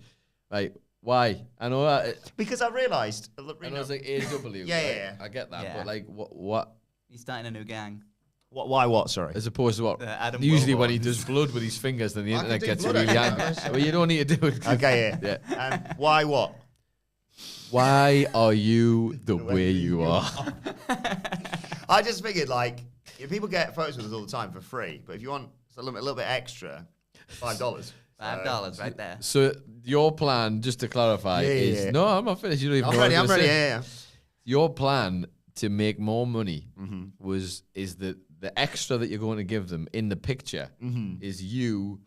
Right, why? I know that. Because I realised. I know it's like AEW. Yeah. I get that, but like, what? He's starting a new gang. Why what? Sorry. As opposed to what? Adam Usually Wilbourn. when he does blood with his fingers, then the internet gets really angry. Well, you don't need to do it. Okay, why what? Why are you the way you are? I just figured, like, if people get photos with us all the time for free, but if you want a little bit extra, $5. $5 right there. So your plan, just to clarify, is no, I'm not finished. You don't even know what I'm ready. Yeah. Your plan to make more money is that the extra that you're going to give them in the picture is you.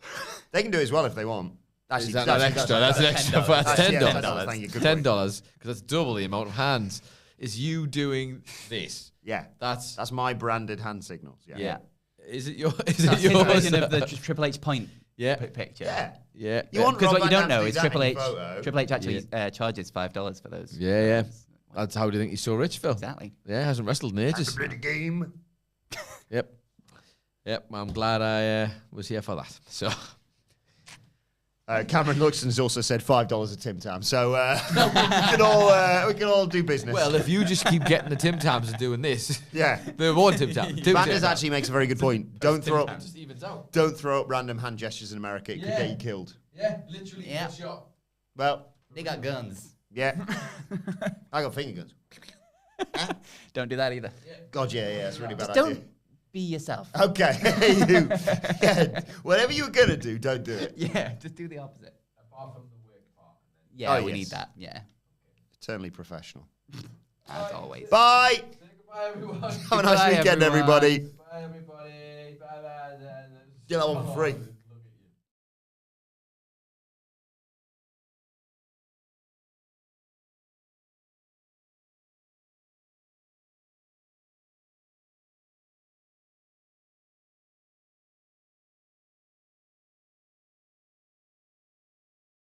They can do it as well if they want. Actually, that's an extra. That's an extra. That's $10. Thank you. $10 because that's double the amount of hands. Is you doing this? Yeah, that's my branded hand signals. Yeah. Is it your? Is That's it yours? version of the Triple H point picture. Yeah. Because what you don't know is Triple H. Photo. Triple H actually charges $5 for those. Yeah. That's how do you think he's so rich, Phil? Exactly. Yeah, hasn't wrestled in ages. That's a game. Yep. I'm glad I was here for that. So. Cameron Luxton's also said $5 a Tim Tam, so we can all do business. Well, if you just keep getting the Tim Tams and doing this, there won't Tim Tam. Banders actually makes a very good point. Don't throw up random hand gestures in America. It could get you killed. Yeah, literally. Yeah. Shot. Well, they got guns. Yeah, I got finger guns. Don't do that either. God, yeah, it's a really bad idea. idea. Don't be yourself. Okay, whatever you were gonna do, don't do it. Yeah, just do the opposite. Apart from the work part. Yeah, we need that. Yeah. Eternally professional. As always. Bye. Say goodbye, everyone. Have a nice weekend, everybody. Bye, everybody. Bye. Get that one for free.